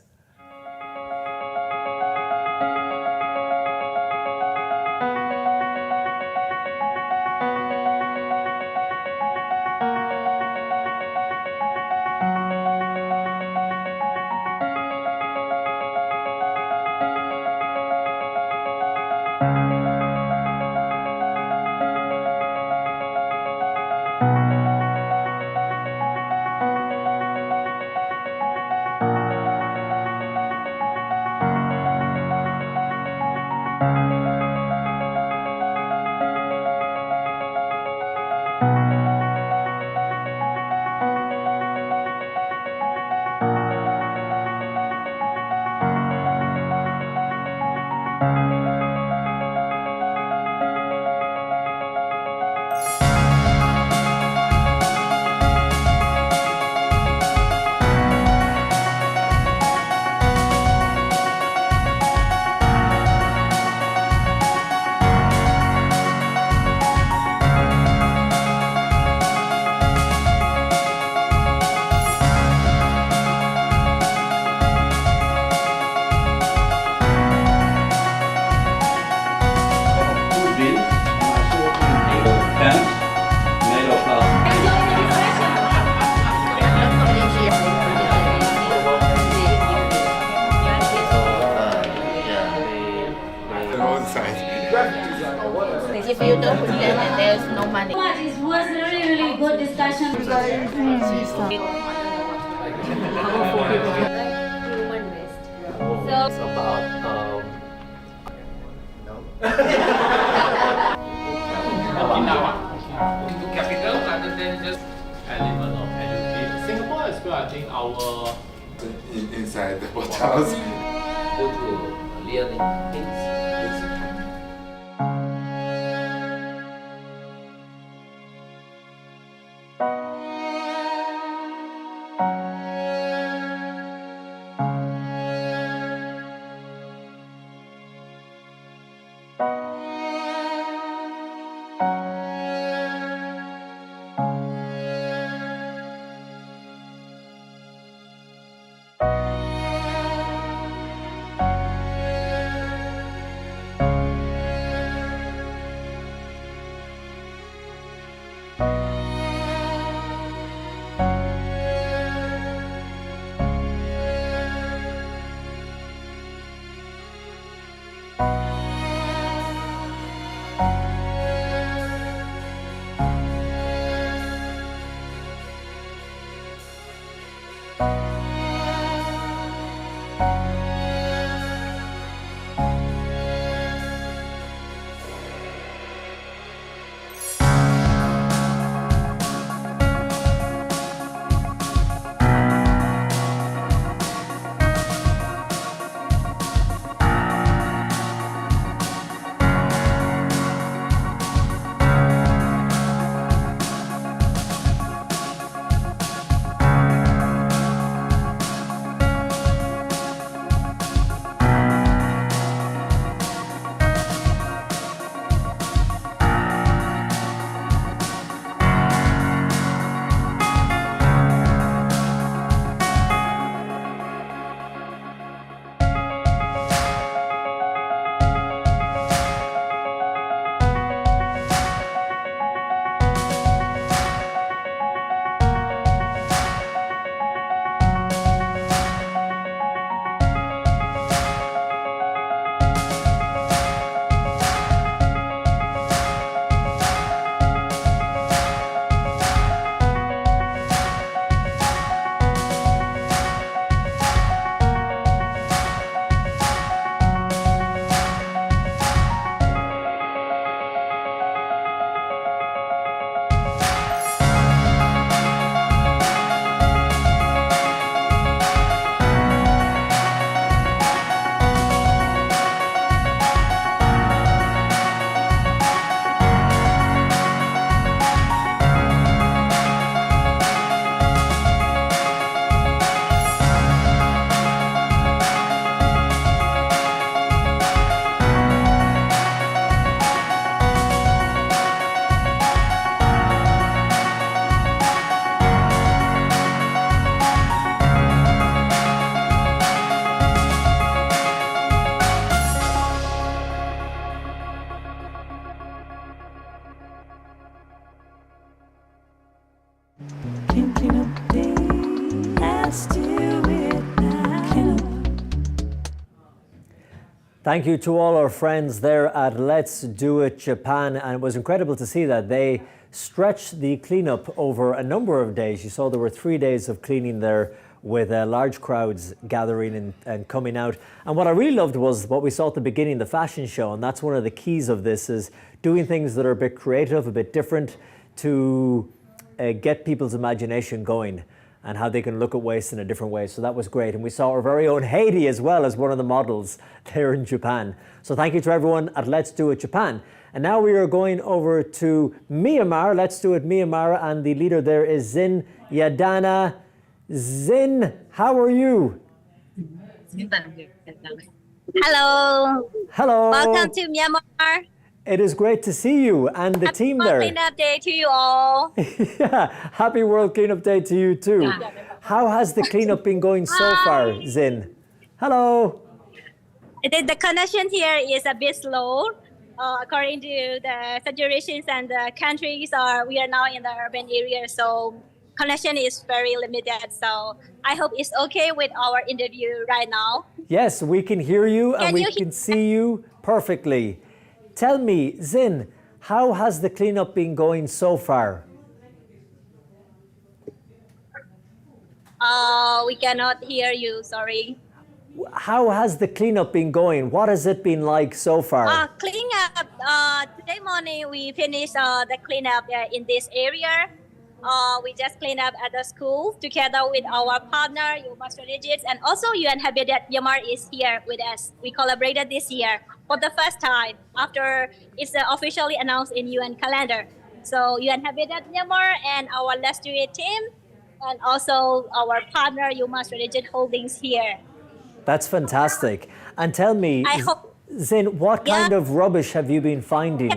It was a really good discussion.
It's about into capital rather than just element of education. Singapore as well, I think our
inside the hotels.
Go to learning things.
Thank you to all our friends there at Let's Do It Japan, and it was incredible to see that they stretched the cleanup over a number of days. You saw there were 3 days of cleaning there with large crowds gathering and coming out. And what I really loved was what we saw at the beginning, the fashion show, and that's one of the keys of this, is doing things that are a bit creative, a bit different, to get people's imagination going and how they can look at waste in a different way. So that was great. And we saw our very own Heidi as well as one of the models there in Japan. So thank you to everyone at Let's Do It Japan. And now we are going over to Myanmar. Let's Do It Myanmar, and the leader there is Zin Yadana. Zin, how are you?
Hello.
Hello.
Welcome to Myanmar.
It is great to see you and the team there.
Happy Cleanup Day to you all.
Yeah, happy World Cleanup Day to you too. How has the cleanup been going so far, Zin? Hello.
The connection here is a bit slow. According to the situations and the countries, we are now in the urban area, so connection is very limited. So I hope it's okay with our interview right now.
Yes, we can hear you and we can see you perfectly. Tell me, Zin, How has the cleanup been going so far?
We cannot hear you, sorry.
How has the cleanup been going? What has it been like so far?
Cleaning up, today morning we finished the cleanup in this area. We just cleaned up at the school together with our partner, Human Strategists, and also UN Habitat Myanmar is here with us. We collaborated this year for the first time after it's officially announced in UN calendar. So UN Habitat Myanmar and our Let's Do It team, and also our partner, Human Strategic Holdings here.
That's fantastic. And tell me, Zin, what kind of rubbish have you been finding?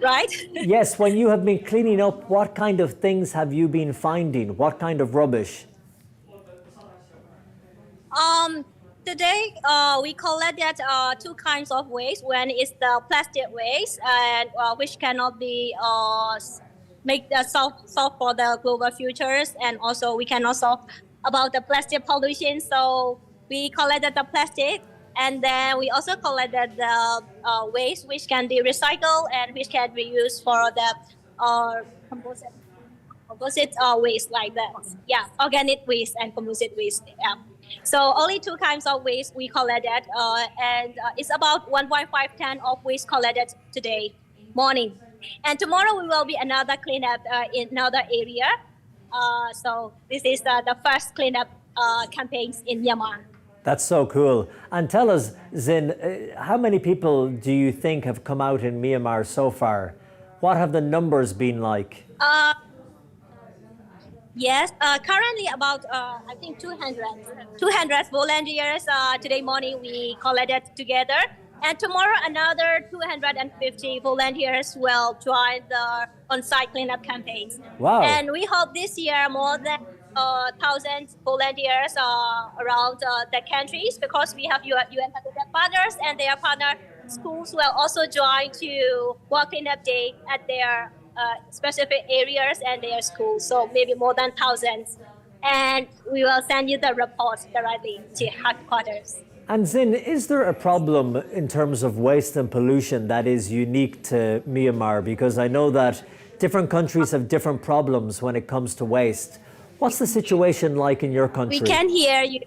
Right?
Yes, when you have been cleaning up, what kind of things have you been finding? What kind of rubbish?
Today we collected two kinds of waste. One is the plastic waste, and which cannot be make the solve for the global futures, and also we cannot solve about the plastic pollution. So we collected the plastic, and then we also collected the waste which can be recycled and which can be used for the composite waste like that. Yeah, organic waste and composite waste. Yeah. So only two kinds of waste we collected, and it's about 1.5 ton of waste collected today morning. And tomorrow we will be another cleanup in another area. So this is the first cleanup campaigns in Myanmar.
That's so cool. And tell us, Zin, how many people do you think have come out in Myanmar so far? What have the numbers been like?
Yes, currently about, I think 200 volunteers. Today morning we collected together. And tomorrow another 250 volunteers will join the on-site cleanup campaigns.
Wow.
And we hope this year more than 1,000 volunteers around the countries, because we have UN Habitat partners and their partner schools will also join to work cleanup day at their specific areas and their schools. So maybe more than 1,000. And we will send you the report directly to headquarters.
And Zin, is there a problem in terms of waste and pollution that is unique to Myanmar? Because I know that different countries have different problems when it comes to waste. What's the situation like in your country?
We can hear you.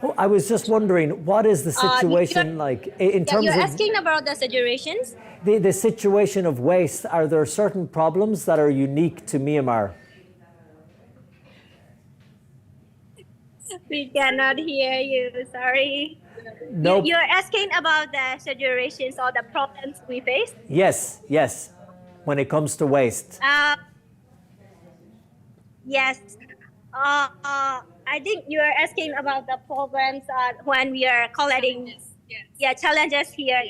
Oh, I was just wondering, what is the situation like in terms
you're
of...
asking about the situations?
The situation of waste. Are there certain problems that are unique to Myanmar?
We cannot hear you, sorry.
Nope.
You're asking about the situations or the problems we face?
Yes, yes, when it comes to waste.
Yes. I think you're asking about the problems when we are collecting challenges here.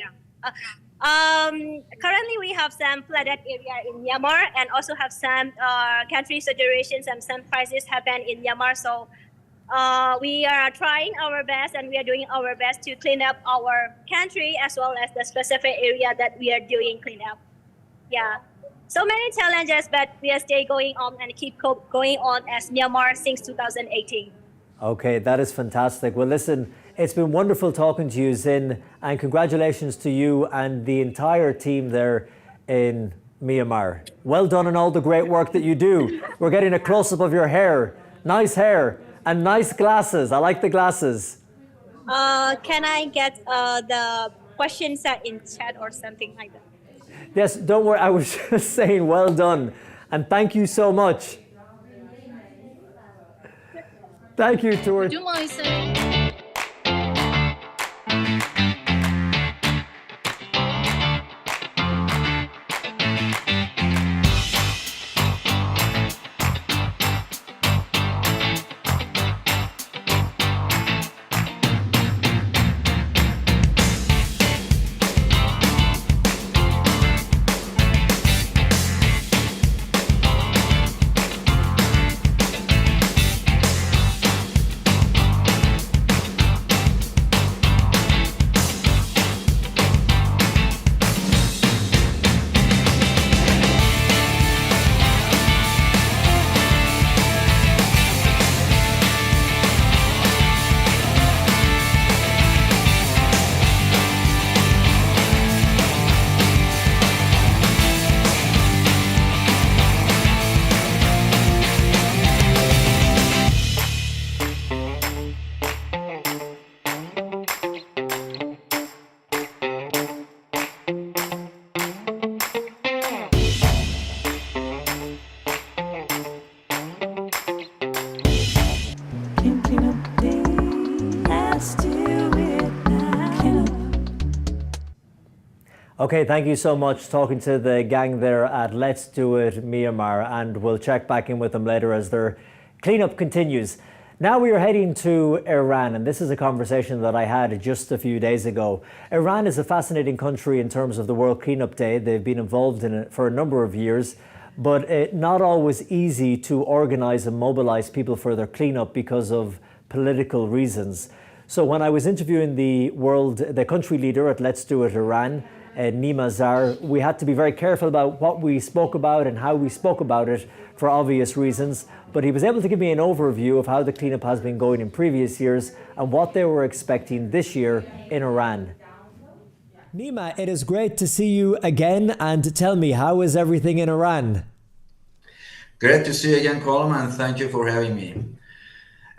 Currently we have some flooded area in Myanmar and also have some country situations and some crises happen in Myanmar. So we are trying our best and we are doing our best to clean up our country as well as the specific area that we are doing clean up. Yeah. So many challenges, but we are still going on and keep going on as Myanmar since 2018.
Okay, that is fantastic. Well, listen, it's been wonderful talking to you, Zin, and congratulations to you and the entire team there in Myanmar. Well done on all the great work that you do. We're getting a close-up of your hair, and nice glasses. I like the glasses.
Can I get the questions in chat or something like that?
Yes, don't worry. I was just saying well done. And thank you so much. Thank you, Tor.
Would you mind saying?
Okay, thank you so much. Talking to the gang there at Let's Do It Myanmar, and we'll check back in with them later as their cleanup continues. Now we are heading to Iran, and this is a conversation that I had just a few days ago. Iran is a fascinating country in terms of the World Cleanup Day. They've been involved in it for a number of years, but not always easy to organize and mobilize people for their cleanup because of political reasons. So when I was interviewing the country leader at Let's Do It Iran, Nima Zar, we had to be very careful about what we spoke about and how we spoke about it for obvious reasons. But he was able to give me an overview of how the cleanup has been going in previous years and what they were expecting this year in Iran. Nima, it is great to see you again, and tell me, how is everything in Iran?
Great to see you again, Colin, and thank you for having me.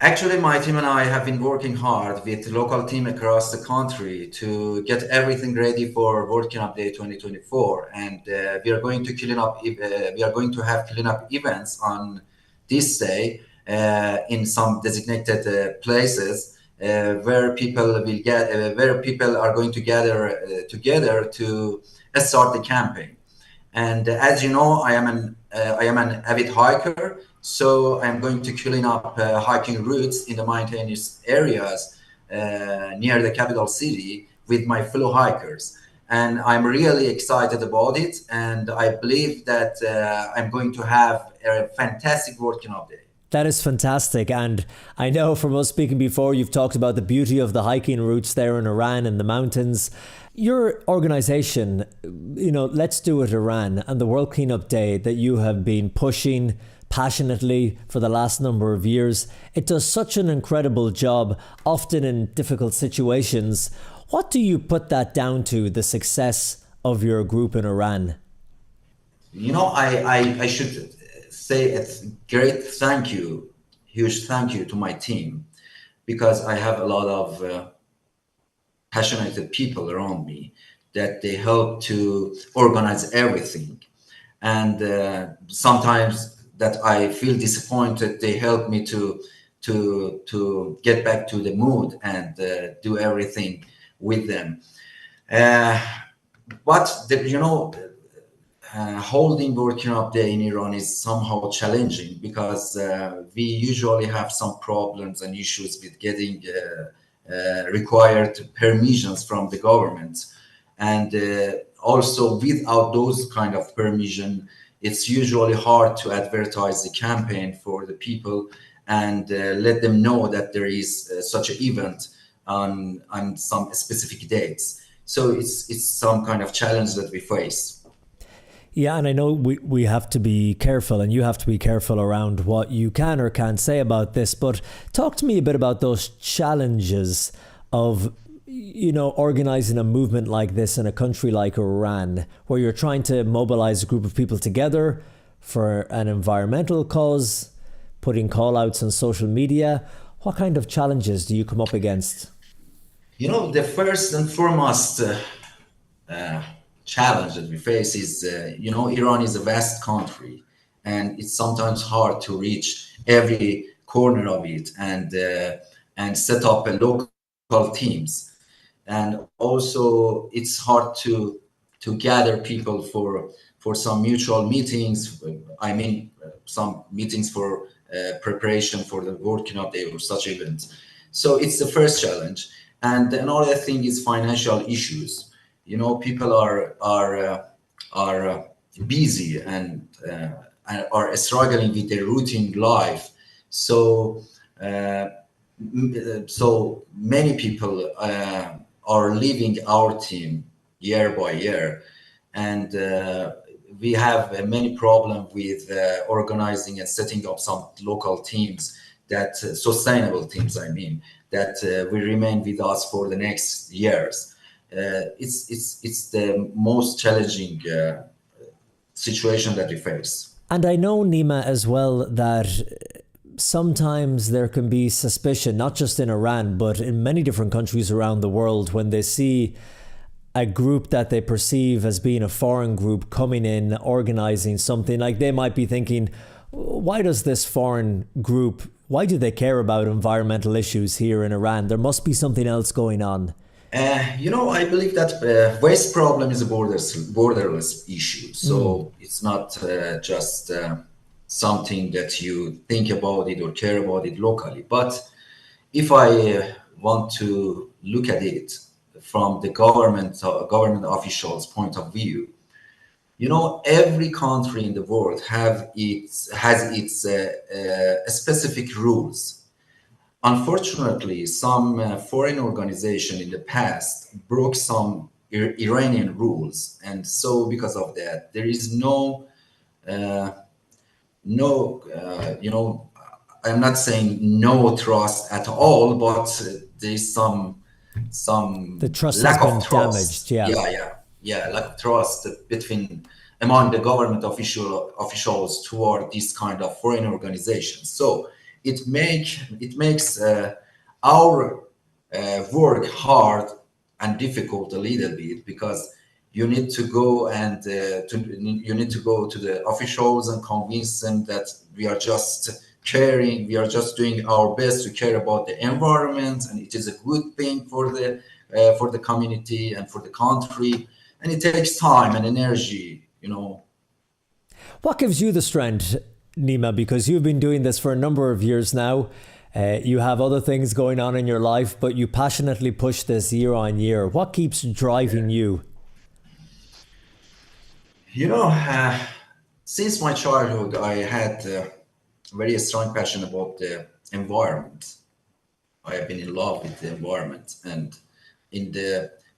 Actually, my team and I have been working hard with the local team across the country to get everything ready for World Cleanup Day 2024, and we are going to have cleanup events on this day in some designated places where people are going to gather together to start the campaign. And as you know, I am an avid hiker. So I'm going to clean up hiking routes in the mountainous areas near the capital city with my fellow hikers. And I'm really excited about it. And I believe that I'm going to have a fantastic World Cleanup Day.
That is fantastic. And I know from us speaking before, you've talked about the beauty of the hiking routes there in Iran and the mountains. Your organization, Let's Do It Iran, and the World Cleanup Day that you have been pushing passionately for the last number of years, it does such an incredible job, often in difficult situations. What do you put that down to, the success of your group in Iran?
I should say a great thank you, huge thank you to my team, because I have a lot of passionate people around me that they help to organize everything. And sometimes that I feel disappointed, they help me to get back to the mood and do everything with them. Holding World Cleanup Day in Iran is somehow challenging because we usually have some problems and issues with getting required permissions from the government. And also without those kind of permission, it's usually hard to advertise the campaign for the people and let them know that there is such an event on some specific dates. So it's some kind of challenge that we face.
Yeah, and I know we have to be careful, and you have to be careful around what you can or can't say about this, but talk to me a bit about those challenges of organizing a movement like this in a country like Iran, where you're trying to mobilize a group of people together for an environmental cause, putting call-outs on social media. What kind of challenges do you come up against?
The first and foremost challenge that we face is, Iran is a vast country, and it's sometimes hard to reach every corner of it and set up a local teams. And also it's hard to gather people for some mutual meetings. I mean, some meetings for preparation for the World Cleanup Day or such events. So it's the first challenge. And another thing is financial issues. People are busy and are struggling with their routine life. So many people are leaving our team year by year, and we have many problems with organizing and setting up some local teams, that sustainable teams, that will remain with us for the next years. It's the most challenging situation that we face.
And I know, Nima, as well, that sometimes there can be suspicion, not just in Iran, but in many different countries around the world, when they see a group that they perceive as being a foreign group coming in, organizing something. Like, they might be thinking, why does this foreign group, why do they care about environmental issues here in Iran? There must be something else going on.
I believe that waste problem is a borderless issue. So it's not just something that you think about it or care about it locally. But if I want to look at it from the government officials' point of view, every country in the world has its specific rules. Unfortunately, some foreign organization in the past broke some Iranian rules, and so because of that, there is uh, I'm not saying no trust at all, but there is some
The trust has
lack
been
of trust.
damaged, yeah.
Lack of trust among the government officials toward this kind of foreign organizations. So it makes our work hard and difficult a little bit, because you need to go and you need to go to the officials and convince them that we are just doing our best to care about the environment, and it is a good thing for the community and for the country, and it takes time and energy.
What gives you the strength, Nima? Because you've been doing this for a number of years now. You have other things going on in your life, but you passionately push this year on year. What keeps driving you?
Since my childhood, I had a very strong passion about the environment. I have been in love with the environment, and in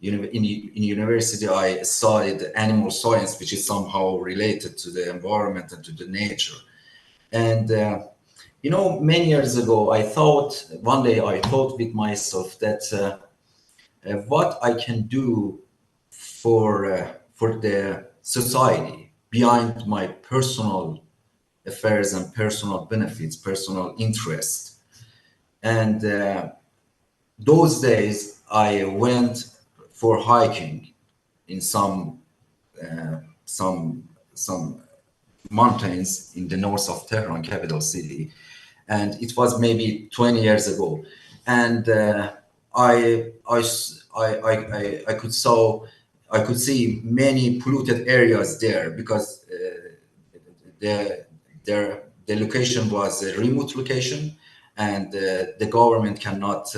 university, I studied animal science, which is somehow related to the environment and to the nature. And many years ago, one day I thought with myself that what I can do for the society beyond my personal affairs and personal benefits, personal interest. And those days I went for hiking in some mountains in the north of Tehran, capital city, and it was maybe 20 years ago. And I could see many polluted areas there, because the location was a remote location, and the government cannot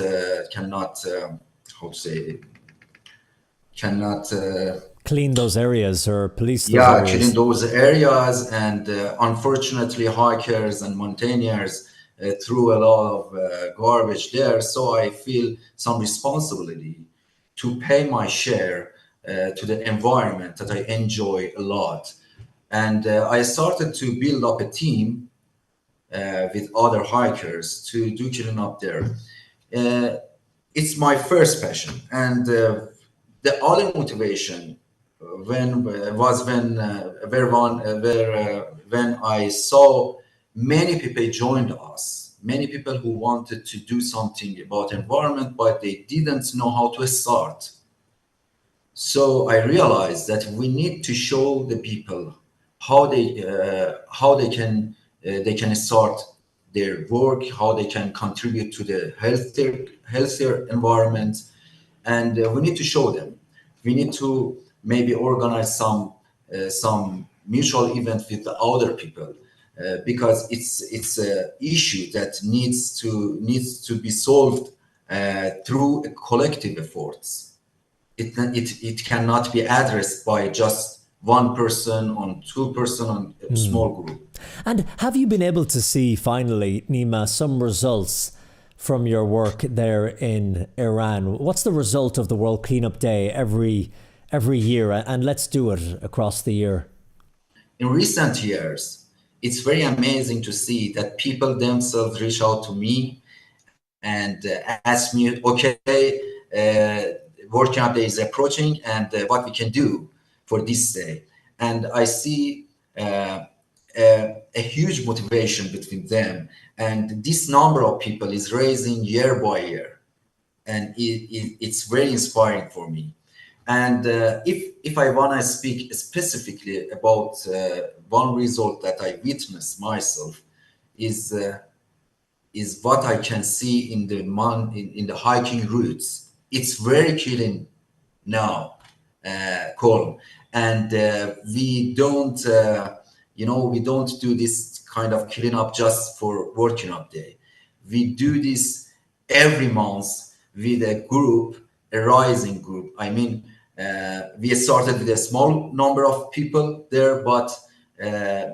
clean those areas or police those areas.
Clean those areas, and unfortunately hikers and mountaineers threw a lot of garbage there. So I feel some responsibility to pay my share to the environment that I enjoy a lot. And I started to build up a team with other hikers to do clean up there. It's my first passion, and the other motivation when I saw many people joined us, many people who wanted to do something about environment, but they didn't know how to start. So I realized that we need to show the people how they can start their work, how they can contribute to the healthier environment, and we need to show them. We need to maybe organize some mutual event with the other people, because it's an issue that needs to be solved through collective efforts. It cannot be addressed by just one person or two person on a small group.
And have you been able to see finally, Nima, some results from your work there in Iran? What's the result of the World Cleanup Day every year, and let's do it across the year?
In recent years, it's very amazing to see that people themselves reach out to me and ask me, okay, World Cleanup Day is approaching, and what we can do for this day. And I see a huge motivation between them, and this number of people is rising year by year, and it's very inspiring for me. And if I want to speak specifically about one result that I witnessed myself, is what I can see in the hiking routes. it's very killing now, Colm. And we don't, we don't do this kind of clean up just for working up day. We do this every month with a group, a rising group. I mean, we started with a small number of people there, but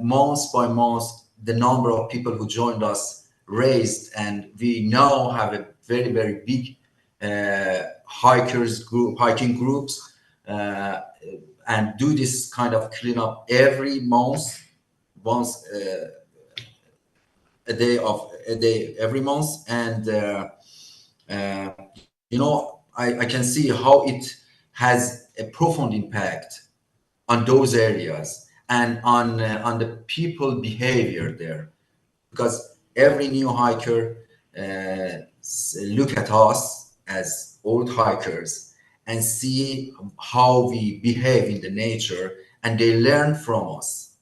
month by month, the number of people who joined us raised, and we now have a very, very big hiking groups, and do this kind of cleanup every month, once a day every month. And I can see how it has a profound impact on those areas and on the people behavior there, because every new hiker look at us as old hikers and see how we behave in the nature, and they learn from us.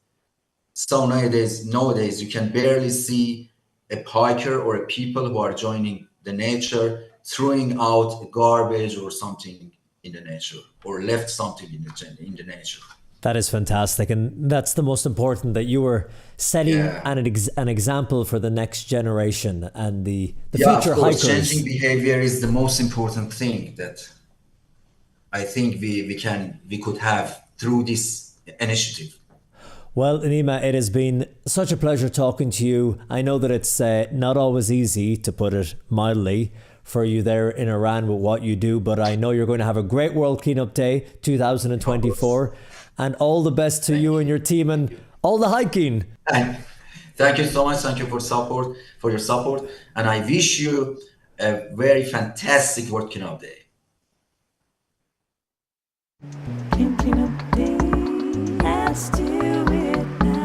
So nowadays you can barely see a hiker or a people who are joining the nature throwing out garbage or something in the nature, or left something in the nature.
That is fantastic, and that's the most important, that you were setting an example for the next generation and the future
of course,
hikers.
Changing behavior is the most important thing that I think we could have through this initiative.
Well, Nima, it has been such a pleasure talking to you. I know that it's not always easy, to put it mildly, for you there in Iran with what you do, but I know you're going to have a great World Cleanup Day 2024, and all the best to you and your team and all the hiking.
Thank you so much. Thank you for your support, and I wish you a very fantastic World Cleanup Day.
Cleanup Day, let's do it now.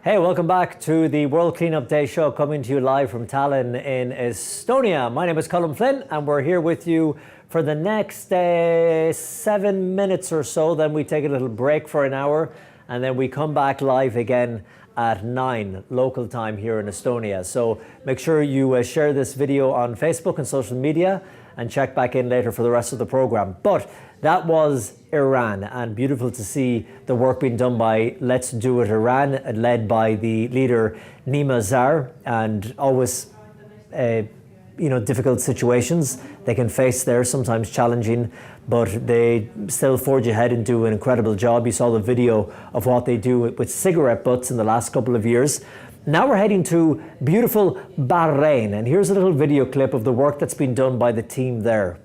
Hey, welcome back to the World Cleanup Day show, coming to you live from Tallinn in Estonia. My name is Colm Flynn, and we're here with you for the next 7 minutes or so. Then we take a little break for an hour, and then we come back live again at 9 local time here in Estonia. So make sure you share this video on Facebook and social media and check back in later for the rest of the program. But that was Iran, and beautiful to see the work being done by Let's Do It Iran, led by the leader Nima Zar, and always difficult situations they can face there, sometimes challenging, but they still forge ahead and do an incredible job. You saw the video of what they do with cigarette butts in the last couple of years. Now we're heading to beautiful Bahrain, and here's a little video clip of the work that's been done by the team there.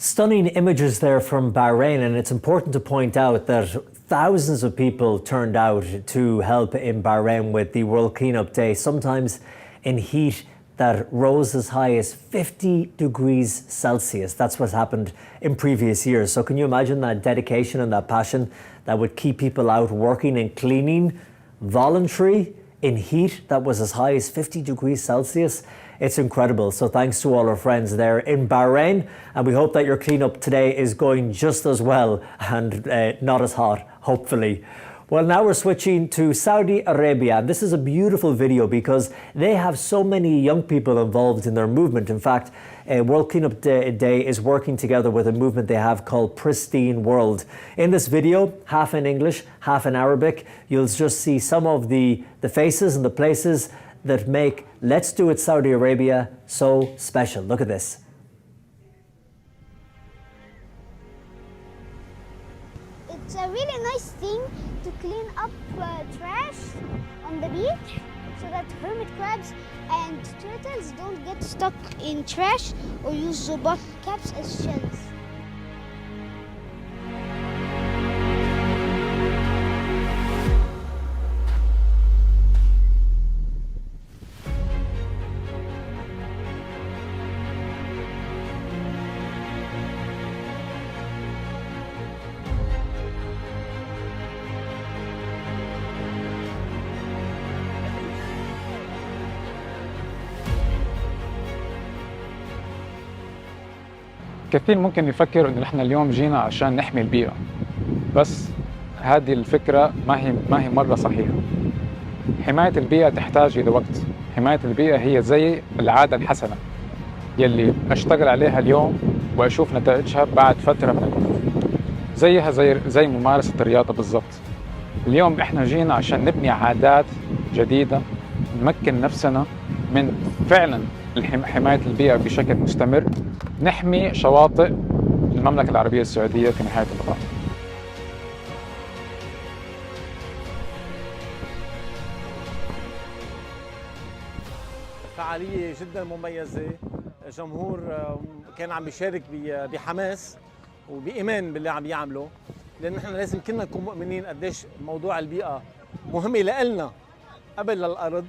Stunning images there from Bahrain, and it's important to point out that thousands of people turned out to help in Bahrain with the World Cleanup Day, sometimes in heat that rose as high as 50 degrees Celsius. That's what's happened in previous years. So can you imagine that dedication and that passion that would keep people out working and cleaning, voluntary, in heat that was as high as 50 degrees Celsius? It's incredible. So thanks to all our friends there in Bahrain, and we hope that your cleanup today is going just as well and not as hot, hopefully. Well, now we're switching to Saudi Arabia. This is a beautiful video because they have so many young people involved in their movement. In fact, World Cleanup Day is working together with a movement they have called Pristine World. In this video, half in English, half in Arabic, you'll just see some of the faces and the places that make Let's Do It Saudi Arabia so special. Look at this.
It's a really nice thing to clean up trash on the beach so that hermit crabs and turtles don't get stuck in trash or use the bucket caps as shells.
كثير ممكن يفكر انه نحن اليوم جينا عشان نحمي البيئة، بس هذه الفكرة ما هي مرة صحيحة. حماية البيئة تحتاج إلى وقت. حماية البيئة هي زي العادة الحسنة يلي أشتغل عليها اليوم وأشوف نتائجها بعد فترة من الوقت. زيها زي ممارسة الرياضة بالضبط. اليوم إحنا جينا عشان نبني عادات جديدة، نمكن نفسنا من فعلا حماية البيئة بشكل مستمر، نحمي شواطئ المملكة العربية السعودية في نهاية اللقاء.
فعالية جدا مميزة، جمهور كان عم يشارك بحماس وبإيمان باللي عم يعمله، لأن نحن لازم كلنا نكون مؤمنين قديش موضوع البيئة مهمة لنا قبل للأرض.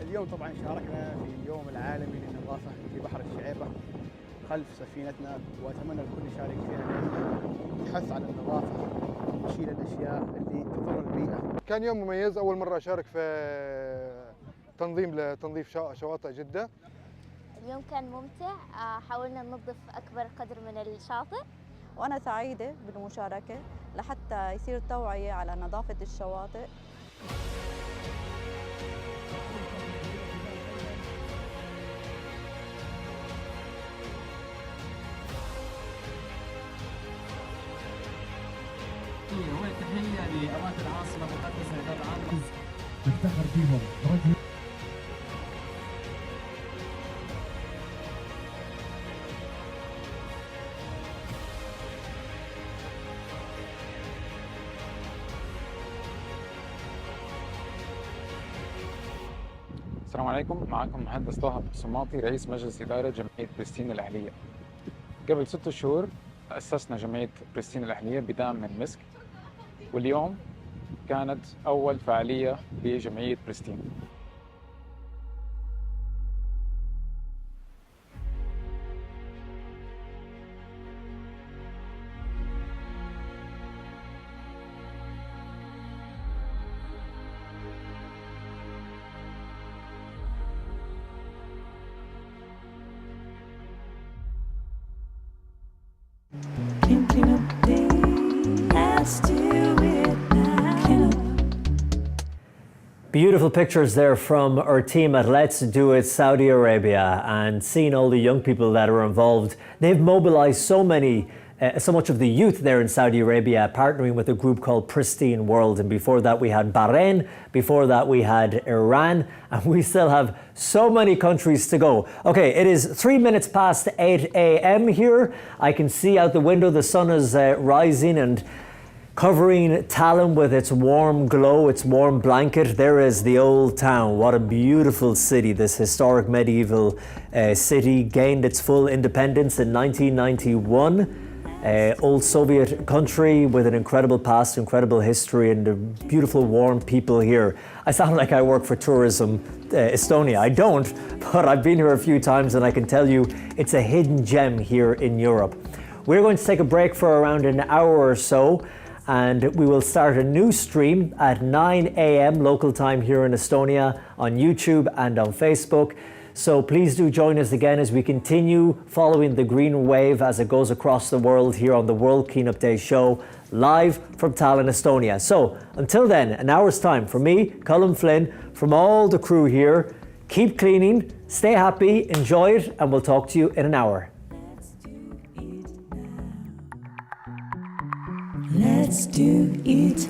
اليوم طبعا شاركنا في اليوم العالمي للنظافة في بحر الشعيبة خلف سفينتنا، وأتمنى الكل يشارك فيها نحث على النظافة، نشيل الأشياء اللي تضر البيئة.
كان يوم مميز، أول مرة أشارك في تنظيف شواطئ جدة.
اليوم كان ممتع، حاولنا ننظف أكبر قدر من الشاطئ.
وأنا سعيدة بالمشاركة لحتى يصير التوعية على نظافة الشواطئ.
تحية لأمات العاصمة المقدسة إدارة العام نفتخر فيهم.
السلام عليكم، معكم مهندس طه الصماطي رئيس مجلس إدارة جمعية برستين الأهلية. قبل 6 شهور أسسنا جمعية برستين الأهلية بدعم من مسك، واليوم كانت أول فعالية لجمعية برستين.
Beautiful pictures there from our team at Let's Do It Saudi Arabia, and seeing all the young people that are involved. They've mobilized so much of the youth there in Saudi Arabia, partnering with a group called Pristine World. And before that we had Bahrain, before that we had Iran, and we still have so many countries to go. Okay, it is 3 minutes past 8 a.m. here. I can see out the window the sun is rising and covering Tallinn with its warm glow, its warm blanket. There is the old town. What a beautiful city. This historic medieval city gained its full independence in 1991. Old Soviet country with an incredible past, incredible history, and the beautiful warm people here. I sound like I work for Tourism Estonia. I don't, but I've been here a few times and I can tell you it's a hidden gem here in Europe. We're going to take a break for around an hour or so, and we will start a new stream at 9 a.m. local time here in Estonia on YouTube and on Facebook. So please do join us again as we continue following the green wave as it goes across the world here on the World Cleanup Day show, live from Tallinn, Estonia. So until then, an hour's time, from me, Colin Flynn, from all the crew here, keep cleaning, stay happy, enjoy it, and we'll talk to you in an hour.
Let's do it.